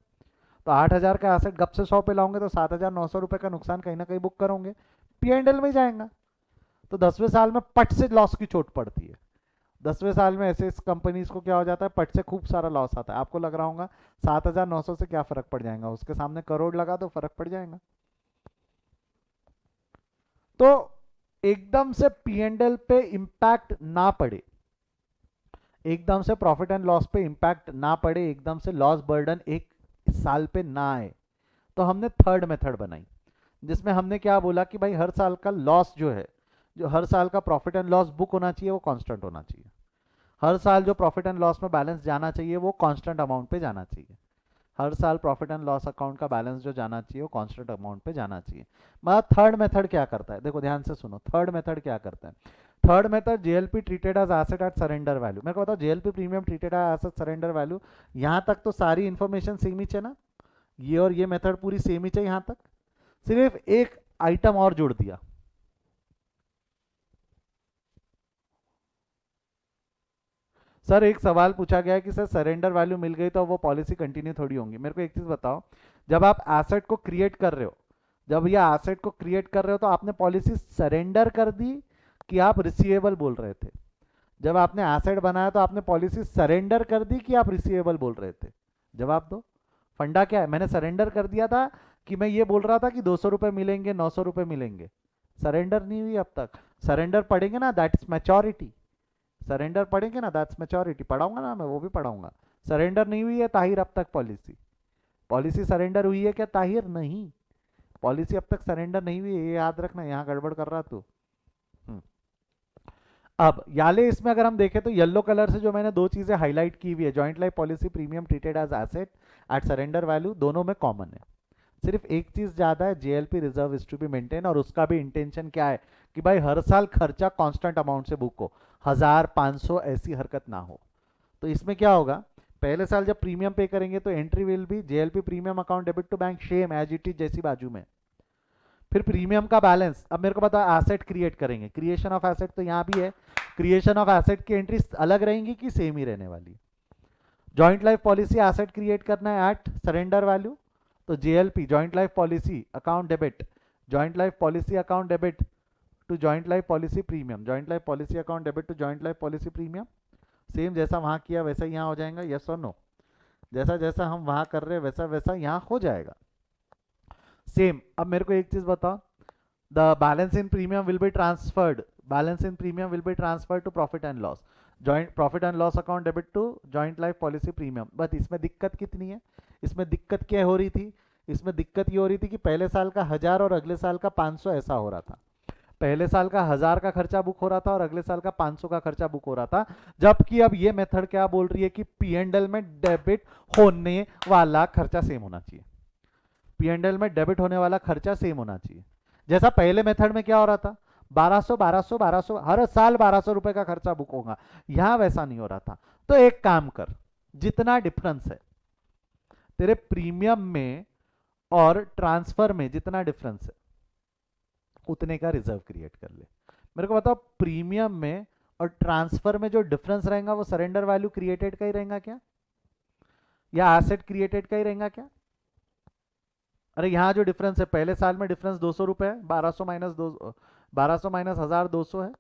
[SPEAKER 1] तो 8,000 का एसेट गप से 100 पे लाओगे तो 7,900 रुपये का नुकसान कहीं ना कहीं बुक करोगे, P&L में जाएगा। तो 10वें साल में पट से लॉस की चोट पड़ती है। 10वें साल में ऐसे इस कंपनीज को क्या हो जाता है, पट से खूब सारा लॉस आता है। आपको लग रहा होगा 7,900 से क्या फर्क पड़ जाएगा, उसके सामने करोड़ लगा तो फर्क पड़ जाएगा। तो एकदम से P&L पे इंपैक्ट ना पड़े, एकदम से प्रॉफिट एंड लॉस पे इंपैक्ट ना पड़े, एकदम से लॉस बर्डन एक साल पे ना आए, तो हमने थर्ड मेथड बनाई जिसमें हमने क्या बोला कि भाई हर साल का लॉस जो है, जो हर साल का प्रॉफिट एंड लॉस बुक होना चाहिए वो कांस्टेंट होना चाहिए। हर साल जो प्रॉफिट एंड लॉस में बैलेंस जाना चाहिए वो कांस्टेंट अमाउंट पे जाना चाहिए। हर साल प्रॉफिट एंड लॉस अकाउंट का बैलेंस जो जाना चाहिए वो कांस्टेंट अमाउंट पे जाना चाहिए। मतलब थर्ड मेथड क्या करता है, देखो ध्यान से सुनो, थर्ड मेथड क्या करता है। Third method JLP treated as asset at surrender value. मेरे को बताओ JLP premium treated as asset surrender value, यहाँ तक तो सारी इन्फॉर्मेशन सेम ही है ना, ये और ये मेथड पूरी सेम ही है यहाँ तक, सिर्फ एक आइटम और जोड़ दिया। सर एक सवाल पूछा गया है कि सर सरेंडर वैल्यू मिल गई तो वो पॉलिसी कंटिन्यू थोड़ी होंगी। मेरे को एक चीज बताओ, जब आप एसेट को क्रिएट कर रहे हो, जब ये एसेट को क्रिएट कर रहे हो तो आपने पॉलिसी सरेंडर कर दी कि आप रिसीवेबल बोल रहे थे? जब आपने एसेट बनाया तो आपने पॉलिसी सरेंडर कर दी कि आप रिसीवेबल बोल रहे थे? जवाब दो, फंडा क्या है? मैंने सरेंडर कर दिया था कि मैं ये बोल रहा था कि 200 रुपये मिलेंगे, 900 रुपये मिलेंगे। सरेंडर नहीं हुई अब तक। सरेंडर पढ़ेंगे ना, दैट्स मैच्योरिटी। सरेंडर पढ़ेंगे ना, दैट्स मैच्योरिटी पढ़ाऊंगा ना, मैं वो भी पढ़ाऊंगा। सरेंडर नहीं हुई है ताहिर अब तक पॉलिसी, पॉलिसी सरेंडर हुई है क्या ताहिर? नहीं, पॉलिसी अब तक सरेंडर नहीं हुई है, ये याद रखना, यहाँ गड़बड़ कर रहा तू। अब याले इसमें अगर हम देखें तो येलो कलर से जो मैंने दो चीजें हाईलाइट की हुई है, joint life policy premium treated as asset at surrender value, दोनों में कॉमन है। सिर्फ एक चीज ज्यादा है, JLP reserve is to be maintain, और उसका भी इंटेंशन क्या है कि भाई हर साल खर्चा कांस्टेंट अमाउंट से बुक हो, 1,000 500 ऐसी हरकत ना हो। तो इसमें क्या होगा, पहले साल जब प्रीमियम पे करेंगे तो entry will be JLP premium account debit to bank, same as it is जैसी बाजू में। फिर प्रीमियम का बैलेंस, अब मेरे को पता है एसेट क्रिएट करेंगे, क्रिएशन ऑफ एसेट तो यहाँ भी है, क्रिएशन ऑफ एसेट की एंट्री अलग रहेंगी कि सेम ही रहने वाली? Joint life policy asset create करना है एट सरेंडर वैल्यू, तो JLP joint life policy account debit, joint life policy account debit to joint life policy premium, joint life policy account debit to joint life policy premium. Same जैसा वहां किया वैसा ही यहाँ हो जाएगा, यस और नो? जैसा जैसा हम वहां कर रहे हैं वैसा वैसा यहाँ हो जाएगा सेम। अब मेरे को एक चीज बताओ, the balance in premium will be transferred, balance in premium will be transferred to profit and loss, joint profit and loss account debit to joint life policy premium. But इसमें दिक्कत कितनी है, इसमें दिक्कत क्या हो रही थी, इसमें दिक्कत ये हो रही थी कि पहले साल का 1,000 और अगले साल का 500 ऐसा हो रहा था। पहले साल का 1,000 का खर्चा बुक हो रहा था और अगले साल का 500 का खर्चा बुक हो रहा था, जबकि अब ये मेथड क्या बोल रही है कि P&L में डेबिट होने वाला खर्चा सेम होना चाहिए, P&L में डेबिट होने वाला खर्चा सेम होना चाहिए। जैसा पहले मेथड में क्या हो रहा था, 1,200 1,200 1,200 हर साल 1,200 रुपए का खर्चा बुक होगा, यहां वैसा नहीं हो रहा था। तो एक काम कर, जितना डिफरेंस है तेरे प्रीमियम में और ट्रांसफर में जितना डिफरेंस है उतने का रिजर्व क्रिएट कर ले। मेरे को बताओ, प्रीमियम में और ट्रांसफर में जो डिफरेंस रहेगा वो सरेंडर वैल्यू क्रिएटेड का ही रहेगा क्या, या एसेट क्रिएटेड का ही रहेगा क्या? अरे यहाँ जो डिफरेंस है, पहले साल में डिफरेंस 200 रुपए है, 1200 माइनस 1200 माइनस 1200 है।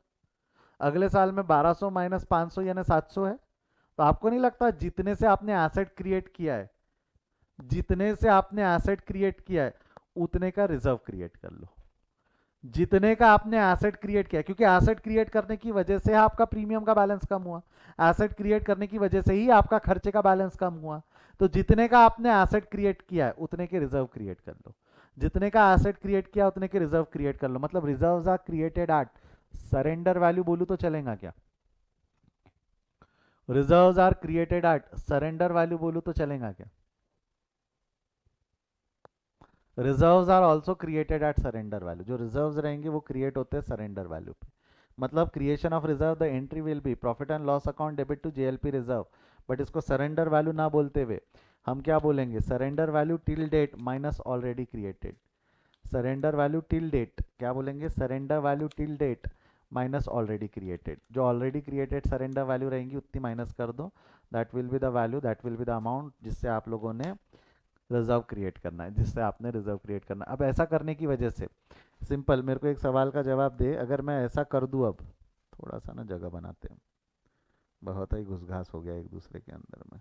[SPEAKER 1] अगले साल में 1200 माइनस 500 यानी 700 है। तो आपको नहीं लगता जितने से आपने एसेट क्रिएट किया है, जितने से आपने एसेट क्रिएट किया है उतने का रिजर्व क्रिएट कर लो। जितने का आपने एसेट क्रिएट किया, क्योंकि एसेट क्रिएट करने की वजह से आपका प्रीमियम का बैलेंस कम हुआ, एसेट क्रिएट करने की वजह से ही आपका खर्चे का बैलेंस कम हुआ। तो जितने का आपने एसेट क्रिएट किया है उतने के रिजर्व क्रिएट कर लो। जितने का एसेट क्रिएट किया उतने के रिजर्व क्रिएट कर लो। मतलब reserves are created at surrender value, बोलूं तो चलेगा क्या? Reserves are created at surrender value बोलूं तो चलेगा क्या? Reserves are also created at surrender value. जो रिजर्व्स रहेंगे वो क्रिएट होते हैं सरेंडर वैल्यू पे। मतलब creation of reserve, the entry will be profit and loss account debit to JLP reserve. But इसको सरेंडर वैल्यू ना बोलते हुए हम क्या बोलेंगे? Surrender value till date minus already created. Surrender value till date क्या बोलेंगे? Surrender value till date minus already created. जो ऑलरेडी क्रिएटेड सरेंडर वैल्यू रहेंगी उतनी माइनस कर दो। That will be the value, that will be the amount जिससे आप लोगों ने रिजर्व क्रिएट करना है, जिससे आपने रिजर्व क्रिएट करना है। अब ऐसा करने की वजह से सिंपल, मेरे को एक सवाल का जवाब दे, अगर मैं ऐसा कर दूं, अब थोड़ा सा ना जगह बनाते हैं, बहुत ही घुसघास हो गया एक दूसरे के अंदर में।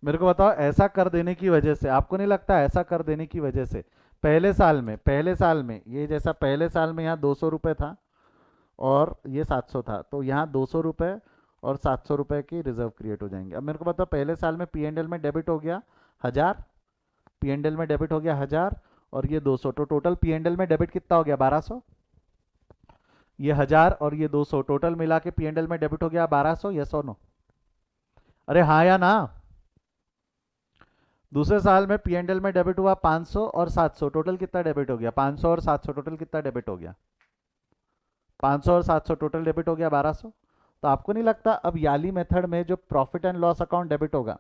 [SPEAKER 1] मेरे को बताओ, ऐसा कर देने की वजह से आपको नहीं लगता, ऐसा कर देने की वजह से पहले साल में ये जैसा पहले साल में यहाँ 200 रुपये था और ये 700 था, तो यहाँ 200 रुपये और 700 रुपये की रिजर्व क्रिएट हो जाएंगे। अब मेरे को बताओ, पहले साल में पी एंड एल में डेबिट हो गया 1000, पी एंड एल में डेबिट हो गया 1000 और ये 200, तो टोटल पी एंड एल में डेबिट कितना हो गया? 1200। ये 1000 और ये 200 टोटल मिला के पी एंड एल में डेबिट हो गया 1200। यस और नो? अरे हाँ या ना? दूसरे साल में पी एंड एल में डेबिट हुआ 500 और 700, टोटल कितना डेबिट हो गया? 500 और 700 टोटल कितना डेबिट हो गया? 500 और 700 टोटल डेबिट हो गया 1200। तो आपको नहीं लगता अब याली मेथड में जो profit and loss account debit होगा,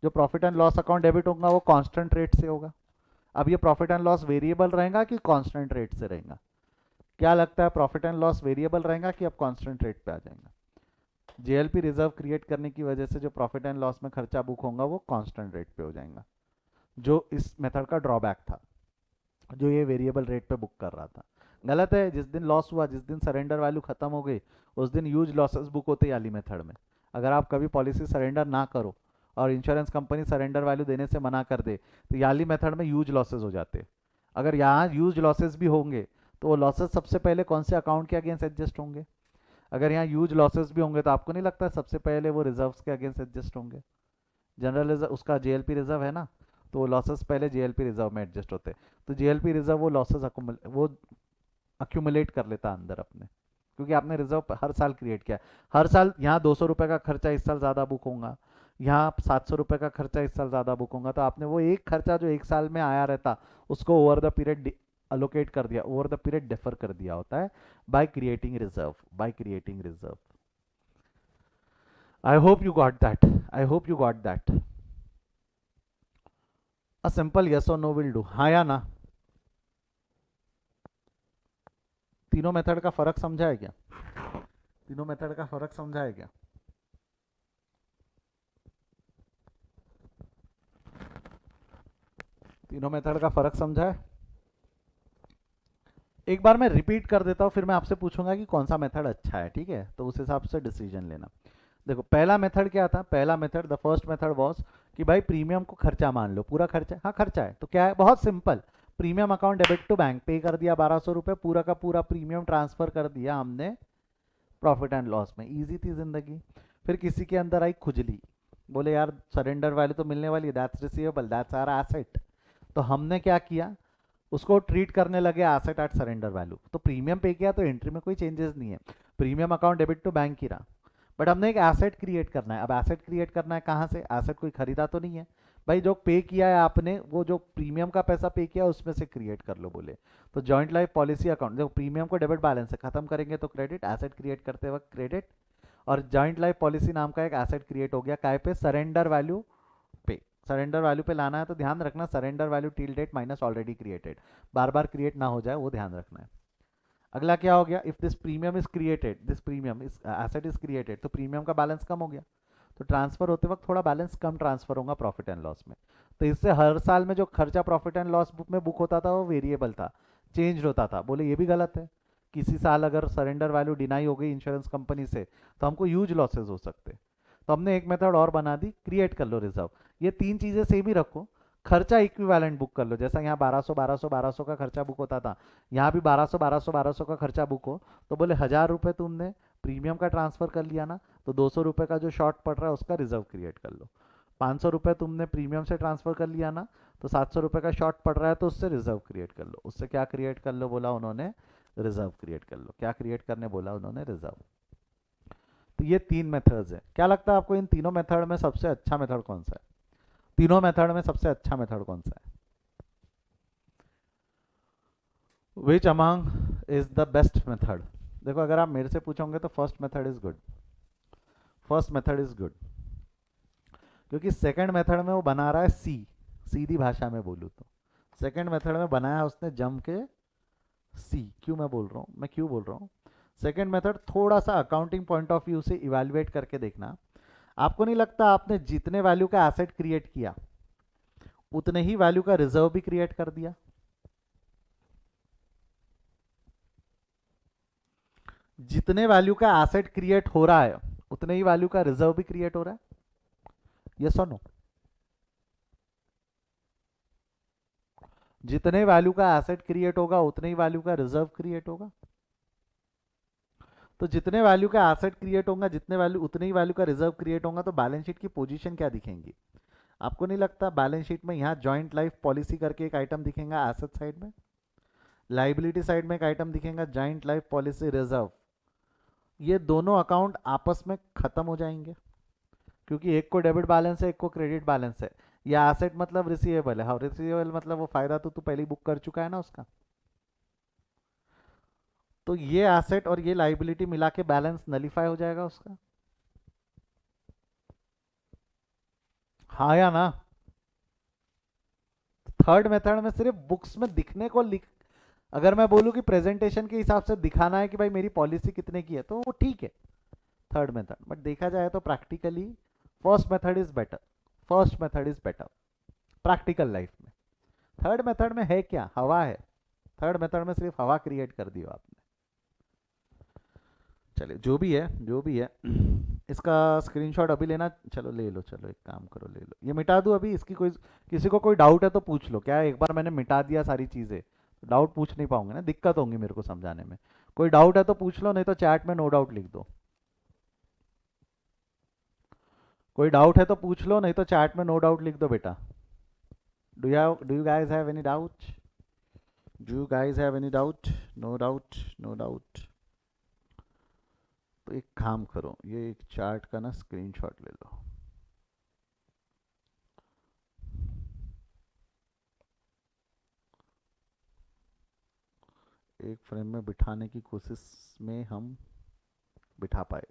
[SPEAKER 1] जो profit and loss account debit होगा वो कांस्टेंट रेट से होगा? अब ये प्रॉफिट एंड लॉस वेरिएबल रहेगा कि कांस्टेंट रेट से रहेगा? क्या लगता है, प्रॉफिट एंड लॉस वेरिएबल रहेगा कि अब कांस्टेंट रेट पे आ जाएगा? जेएलपी रिजर्व क्रिएट करने की वजह से जो प्रॉफिट एंड लॉस में खर्चा बुक होगा वो कांस्टेंट रेट पे हो जाएगा, जो इस मेथड का ड्रॉबैक था, जो ये वेरिएबल रेट पे बुक कर रहा था। गलत है। जिस दिन लॉस हुआ, जिस दिन सरेंडर वैल्यू खत्म हो गई, उस दिन ह्यूज लॉसेस बुक होते याली मेथड में। अगर आप कभी पॉलिसी सरेंडर ना करो और इंश्योरेंस कंपनी सरेंडर वैल्यू देने से मना कर दे तो याली मेथड में ह्यूज लॉसेस हो जाते। अगर यहाँ ह्यूज लॉसेस भी होंगे तो वो लॉसेस सबसे पहले कौन से अकाउंट के अगेंस्ट एडजस्ट होंगे? अगर यहाँ ह्यूज लॉसेस भी होंगे तो आपको नहीं लगता सबसे पहले वो रिजर्व्स के अगेंस्ट एडजस्ट होंगे? जनरल रिजर्व उसका जेएलपी रिजर्व है ना, तो वो लॉसेस पहले जेएलपी रिजर्व में एडजस्ट होते हैं। तो जेएलपी रिजर्व वो लॉसेस वो अक्यूमुलेट कर लेता अंदर अपने, क्योंकि आपने रिजर्व हर साल क्रिएट किया। हर साल यहाँ 200 रुपये का खर्चा इस साल ज़्यादा बुक होगा, यहाँ 700 रुपये का खर्चा इस साल ज़्यादा बुक होगा, तो आपने वो एक खर्चा जो एक साल में आया रहता उसको ओवर द पीरियड अलोकेट कर दिया, ओवर द पीरियड डिफर कर दिया होता है by creating reserve, by creating reserve. I hope you got that, I hope you got that. A simple yes और नो विल डू, हाँ या ना? तीनों मेथड का फर्क समझा है क्या? तीनों मेथड का फर्क समझा है क्या? तीनों मेथड का फर्क समझा है? एक बार मैं रिपीट कर देता हूँ, फिर मैं आपसे पूछूंगा कि कौन सा मेथड अच्छा है, ठीक है? तो उस हिसाब से डिसीजन लेना। देखो, पहला मेथड क्या था? पहला method, the first method was कि भाई प्रीमियम को खर्चा मान लो, पूरा खर्चा, हाँ खर्चा है तो क्या है, बहुत simple, premium account debit to bank, pay कर दिया 1200 रुपये, पूरा का पूरा प्रीमियम ट्रांसफर कर दिया हमने प्रॉफिट एंड लॉस में, इजी थी जिंदगी। फिर किसी के अंदर आई खुजली, बोले यार सरेंडर वैल्यू तो मिलने वाली है, that's receivable, that's our asset, तो हमने क्या किया, उसको ट्रीट करने लगे एसेट एट सरेंडर वैल्यू। तो प्रीमियम पे किया तो एंट्री में कोई चेंजेस नहीं है, premium account debit to bank ही रहा, बट हमने एक एसेट क्रिएट करना है। अब एसेट क्रिएट करना है कहाँ से? एसेट कोई खरीदा तो नहीं है, भाई जो पे किया है आपने, वो जो प्रीमियम का पैसा पे किया है उसमें से क्रिएट कर लो बोले। तो जॉइंट लाइफ पॉलिसी अकाउंट, देखो प्रीमियम को डेबिट बैलेंस से खत्म करेंगे तो क्रेडिट, एसेट क्रिएट करते वक्त क्रेडिट। और जॉइंट लाइफ पॉलिसी नाम का एक एसेट क्रिएट हो गया काय पे, surrender value pay. Surrender value pay लाना है तो ध्यान रखना surrender value till date minus already created, बार बार क्रिएट ना हो जाए वो ध्यान रखना है। अगला क्या हो गया, if this premium is created, this premium इस एसेट इज क्रिएटेड, तो प्रीमियम का बैलेंस कम हो गया, तो ट्रांसफर होते वक्त थोड़ा बैलेंस कम ट्रांसफर होगा प्रॉफिट एंड लॉस में। तो इससे हर साल में जो खर्चा प्रॉफिट एंड लॉस बुक में बुक होता था वो वेरिएबल था, चेंज होता था। बोले ये भी गलत है, किसी साल अगर सरेंडर वैल्यू डिनाई हो गई इंश्योरेंस कंपनी से तो हमको ह्यूज लॉसेज हो सकते। तो हमने एक मेथड और बना दी, क्रिएट कर लो रिजर्व। ये तीन चीजें सेम ही रखो, खर्चा इक्विवेलेंट बुक कर लो, जैसा यहाँ 1200 का खर्चा बुक होता था, यहाँ भी 1200 का खर्चा बुक हो। तो बोले 1000 रुपये तुमने प्रीमियम का ट्रांसफर कर लिया ना, तो 200 रुपये का जो शॉर्ट पड़ रहा है उसका रिजर्व क्रिएट कर लो। 500 रुपये तुमने प्रीमियम से ट्रांसफर कर लिया ना, तो 700 रुपये का शॉर्ट पड़ रहा है तो उससे रिजर्व क्रिएट कर लो। उससे क्या क्रिएट कर लो बोला उन्होंने, रिजर्व क्रिएट कर लो। क्या क्रिएट करने बोला उन्होंने, रिजर्व। तो ये तीन मेथड्स हैं। क्या लगता है आपको इन तीनों मेथड में सबसे अच्छा मेथड कौन सा है? तीनों मेथड में सबसे अच्छा मेथड कौन सा है? Which among is the best method? देखो अगर आप मेरे से पूछोगे तो first method is good, first method is good, क्योंकि सेकंड मेथड में वो बना रहा है सी, सीधी भाषा में बोलूँ तो सेकंड मेथड में बनाया उसने जम के सी। क्यों मैं बोल रहा हूँ, मैं क्यों बोल रहा हूँ, सेकंड मेथड थोड़ा सा अकाउंटिंग पॉइंट ऑफ व्यू से इवेल्युएट करके देखना। आपको नहीं लगता आपने जितने वैल्यू का एसेट क्रिएट किया उतने ही वैल्यू का रिजर्व भी क्रिएट कर दिया? जितने वैल्यू का एसेट क्रिएट हो रहा है उतने ही वैल्यू का रिजर्व भी क्रिएट हो रहा है, यस और नो? जितने वैल्यू का एसेट क्रिएट होगा उतने ही वैल्यू का रिजर्व क्रिएट होगा। तो जितने वैल्यू का एसेट क्रिएट होगा, जितने वैल्यू उतने ही वैल्यू का रिजर्व क्रिएट होगा, तो बैलेंस शीट की पोजीशन क्या दिखेंगी? आपको नहीं लगता बैलेंस शीट में यहाँ जॉइंट लाइफ पॉलिसी करके एक आइटम दिखेगा एसेट साइड में, लाइबिलिटी साइड में एक आइटम दिखेगा जॉइंट लाइफ पॉलिसी रिजर्व। ये दोनों अकाउंट आपस में खत्म हो जाएंगे, क्योंकि एक को डेबिट बैलेंस है एक को क्रेडिट बैलेंस है। या एसेट मतलब रिसीवेबल है, हाँ रिसीवेबल मतलब वो फायदा तो तू पहले ही बुक कर चुका है ना उसका। तो ये एसेट और ये लाइबिलिटी मिला के बैलेंस नलीफाई हो जाएगा उसका, हाँ या ना? थर्ड मेथड में सिर्फ बुक्स में दिखने को लिख, अगर मैं बोलूँ कि प्रेजेंटेशन के हिसाब से दिखाना है कि भाई मेरी पॉलिसी कितने की है तो वो ठीक है थर्ड मेथड, बट देखा जाए तो practically first method is better, first method is better practical life में। थर्ड मेथड में है क्या, हवा है, थर्ड मेथड में सिर्फ हवा क्रिएट कर दी हो आपने। चलिए जो भी है जो भी है, इसका स्क्रीनशॉट अभी लेना, चलो ले लो, चलो एक काम करो ले लो, ये मिटा दूँ अभी इसकी, कोई किसी को कोई डाउट है तो पूछ लो। क्या है, एक बार मैंने मिटा दिया सारी चीज़ें तो डाउट पूछ नहीं पाऊंगे ना, दिक्कत होंगी मेरे को समझाने में। कोई डाउट है तो पूछ लो, नहीं तो चैट में नो डाउट लिख दो। कोई डाउट है तो पूछ लो, नहीं तो चैट में नो डाउट लिख दो बेटा। Do you guys have any doubt? Do you guys have any doubt? No doubt, no doubt. तो एक काम करो, ये एक चार्ट का ना स्क्रीनशॉट ले लो। एक फ्रेम में बिठाने की कोशिश में हम बिठा पाए,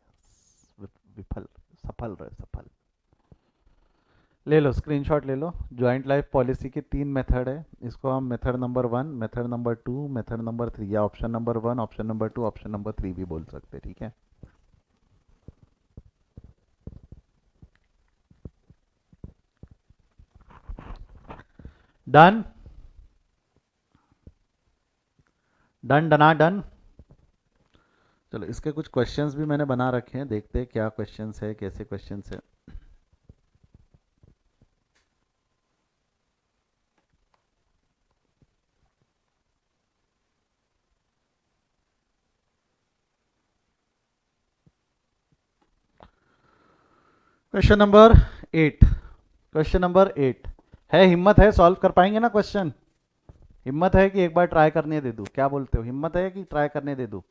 [SPEAKER 1] विफल, सफल रहे, सफल। ले लो स्क्रीनशॉट ले लो। जॉइंट लाइफ पॉलिसी के तीन मेथड है, इसको हम method number 1, method number 2, method number 3, या option number 1, option number 2, option number 3 भी बोल सकते हैं, ठीक है? डन, डन डना डन। चलो इसके कुछ क्वेश्चंस भी मैंने बना रखे हैं, देखते हैं क्या क्वेश्चंस है, कैसे क्वेश्चंस है। क्वेश्चन नंबर 8, क्वेश्चन नंबर 8 है, हिम्मत है सॉल्व कर पाएंगे ना क्वेश्चन? हिम्मत है कि एक बार ट्राई करने दे दूं, क्या बोलते हो, हिम्मत है कि ट्राई करने दे दूं?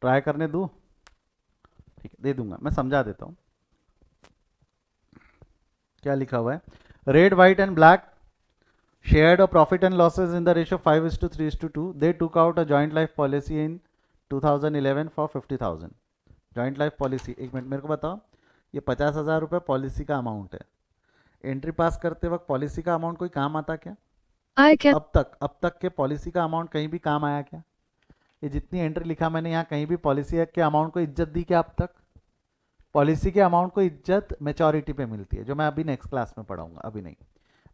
[SPEAKER 1] ट्राई करने दूँ? ठीक है, दे दूंगा, मैं समझा देता हूँ क्या लिखा हुआ है. Red, white and black shared a profit and losses in the ratio 5:3:2. They took out a joint life policy in 2011 for 50,000. Joint life policy, एक मिनट मेरे को बताओ, ये 50,000 रुपये पॉलिसी का अमाउंट है. एंट्री पास करते वक्त पॉलिसी का अमाउंट कोई काम आता क्या? अब तक के पॉलिसी का अमाउंट कहीं भी काम आया क्या? ये जितनी एंट्री लिखा मैंने यहाँ, कहीं भी पॉलिसी के अमाउंट को इज्जत दी क्या अब तक? पॉलिसी के अमाउंट को इज्जत मैच्योरिटी पे मिलती है, जो मैं अभी नेक्स्ट क्लास में पढ़ाऊंगा, अभी नहीं.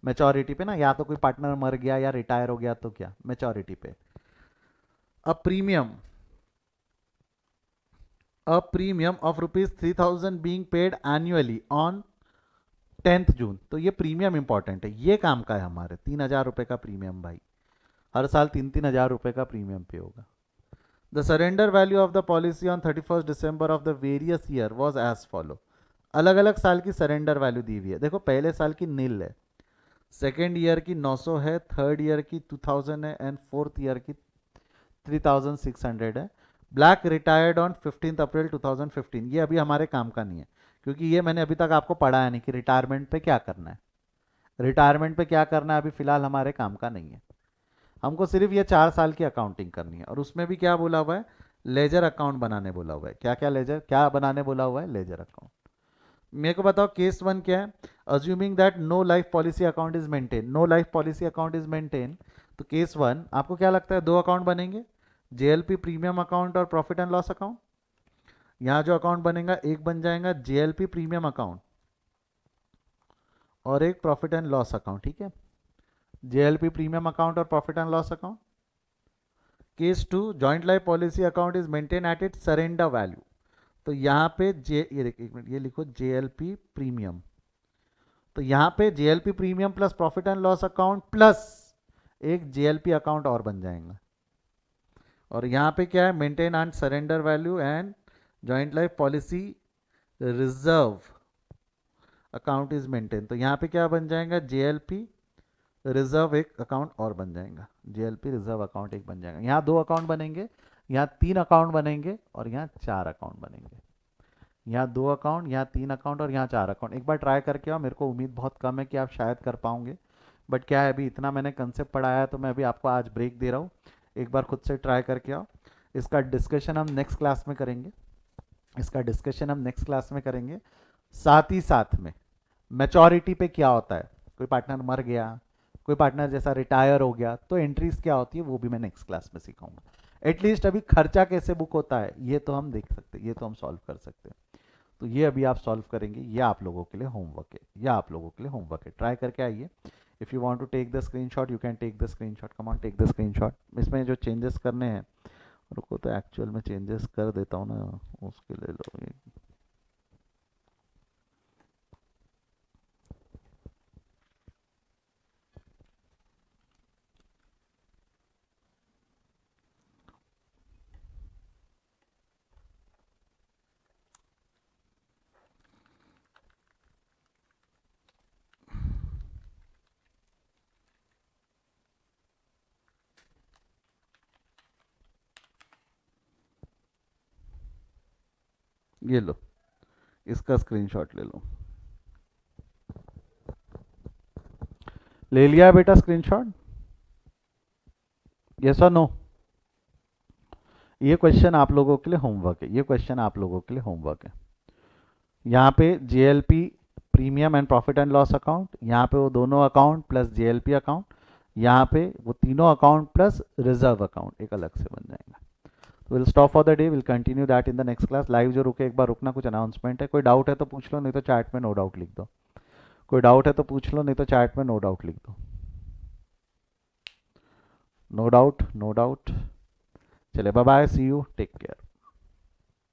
[SPEAKER 1] मैच्योरिटी पे ना, या तो कोई पार्टनर मर गया या रिटायर हो गया तो क्या, मैच्योरिटी पे. अब premium of ₹3,000 being paid annually on 10th जून. तो ये प्रीमियम इंपॉर्टेंट है, ये काम का है हमारे. 3,000 रुपए का प्रीमियम भाई, हर साल 3,000 रुपए का प्रीमियम पे होगा. The surrender value of the policy on 31st December of the various year was as follow. अलग अलग साल की सरेंडर वैल्यू दी हुई है. देखो, पहले साल की नील है, सेकेंड ईयर की 900 है, थर्ड ईयर की 2000 है, एंड फोर्थ ईयर की 3,600 है. ब्लैक रिटायर्ड ऑन 15 अप्रैल 2015. ये अभी हमारे काम का नहीं है, क्योंकि ये मैंने अभी तक आपको पढ़ाया नहीं कि रिटायरमेंट पे क्या करना है. रिटायरमेंट पे क्या करना है अभी फिलहाल हमारे काम का नहीं है. हमको सिर्फ ये 4 साल की अकाउंटिंग करनी है. और उसमें भी क्या बोला हुआ है, लेजर अकाउंट बनाने बोला हुआ है. क्या क्या लेजर, क्या बनाने बोला हुआ है, लेजर अकाउंट. मेरे को बताओ केस 1 क्या है. Assuming that no life policy account is maintain. No life policy account is maintain. तो केस 1 आपको क्या लगता है, 2 अकाउंट बनेंगे, जेएलपी प्रीमियम अकाउंट और प्रॉफिट एंड लॉस अकाउंट. यहाँ जो अकाउंट बनेगा, एक बन जाएगा जेएलपी प्रीमियम अकाउंट और एक प्रॉफिट एंड लॉस अकाउंट. ठीक है, जेएलपी प्रीमियम अकाउंट और profit and loss account. Case 2, joint life policy account is maintain at it surrender value. तो यहाँ पे ये एक मिनट, ये लिखो जेएलपी प्रीमियम. तो यहाँ पे JLP premium plus profit and loss account plus एक जेएलपी अकाउंट और बन जाएगा. और यहाँ पे क्या है, maintain and surrender value and joint life policy reserve account is maintain. तो यहाँ पे क्या बन जाएगा, जेएलपी रिजर्व एक अकाउंट और बन जाएगा. जेएलपी रिजर्व अकाउंट एक बन जाएगा. यहाँ 2 अकाउंट बनेंगे, यहाँ 3 अकाउंट बनेंगे और यहाँ 4 अकाउंट बनेंगे. यहाँ 2 अकाउंट, यहाँ 3 अकाउंट और यहाँ 4 अकाउंट. एक बार ट्राई करके आओ. मेरे को उम्मीद बहुत कम है कि आप शायद कर पाओगे, बट क्या है, अभी इतना मैंने कंसेप्ट पढ़ाया है तो मैं अभी आपको आज ब्रेक दे रहा हूँ. एक बार खुद से ट्राई करके आओ. इसका डिस्कशन हम नेक्स्ट क्लास में करेंगे. साथ ही साथ में मैच्योरिटी पे क्या होता है, कोई पार्टनर मर गया, कोई पार्टनर जैसा रिटायर हो गया, तो एंट्रीज क्या होती है वो भी मैं नेक्स्ट क्लास में सिखाऊंगा. एटलीस्ट अभी खर्चा कैसे बुक होता है ये तो हम देख सकते हैं, ये तो हम सॉल्व कर सकते हैं. तो ये अभी आप सॉल्व करेंगे, ये आप लोगों के लिए होमवर्क है. ट्राई करके आइए. If you want to take the screenshot you can take the screenshot. Come on, take the screenshot. इसमें जो चेंजेस करने हैं, रुको तो एक्चुअल में चेंजेस कर देता हूँ ना, उसके ले लो. ये लो, इसका स्क्रीनशॉट ले लो. ले लिया बेटा स्क्रीनशॉट, यस और नो? ये क्वेश्चन आप लोगों के लिए होमवर्क है. यहाँ पे JLP premium and profit and loss account, यहाँ पे वो दोनों अकाउंट प्लस जेएलपी अकाउंट, यहाँ पे वो तीनों अकाउंट प्लस रिजर्व अकाउंट एक अलग से बन जाएगा. Will stop for the day, will continue that in the next class. Live जो रुके एक बार रुकना, कुछ अनाउंसमेंट है. कोई डाउट है तो पूछ लो, नहीं तो चैट में नो डाउट लिख दो. No doubt. चले, bye bye, see you, take care.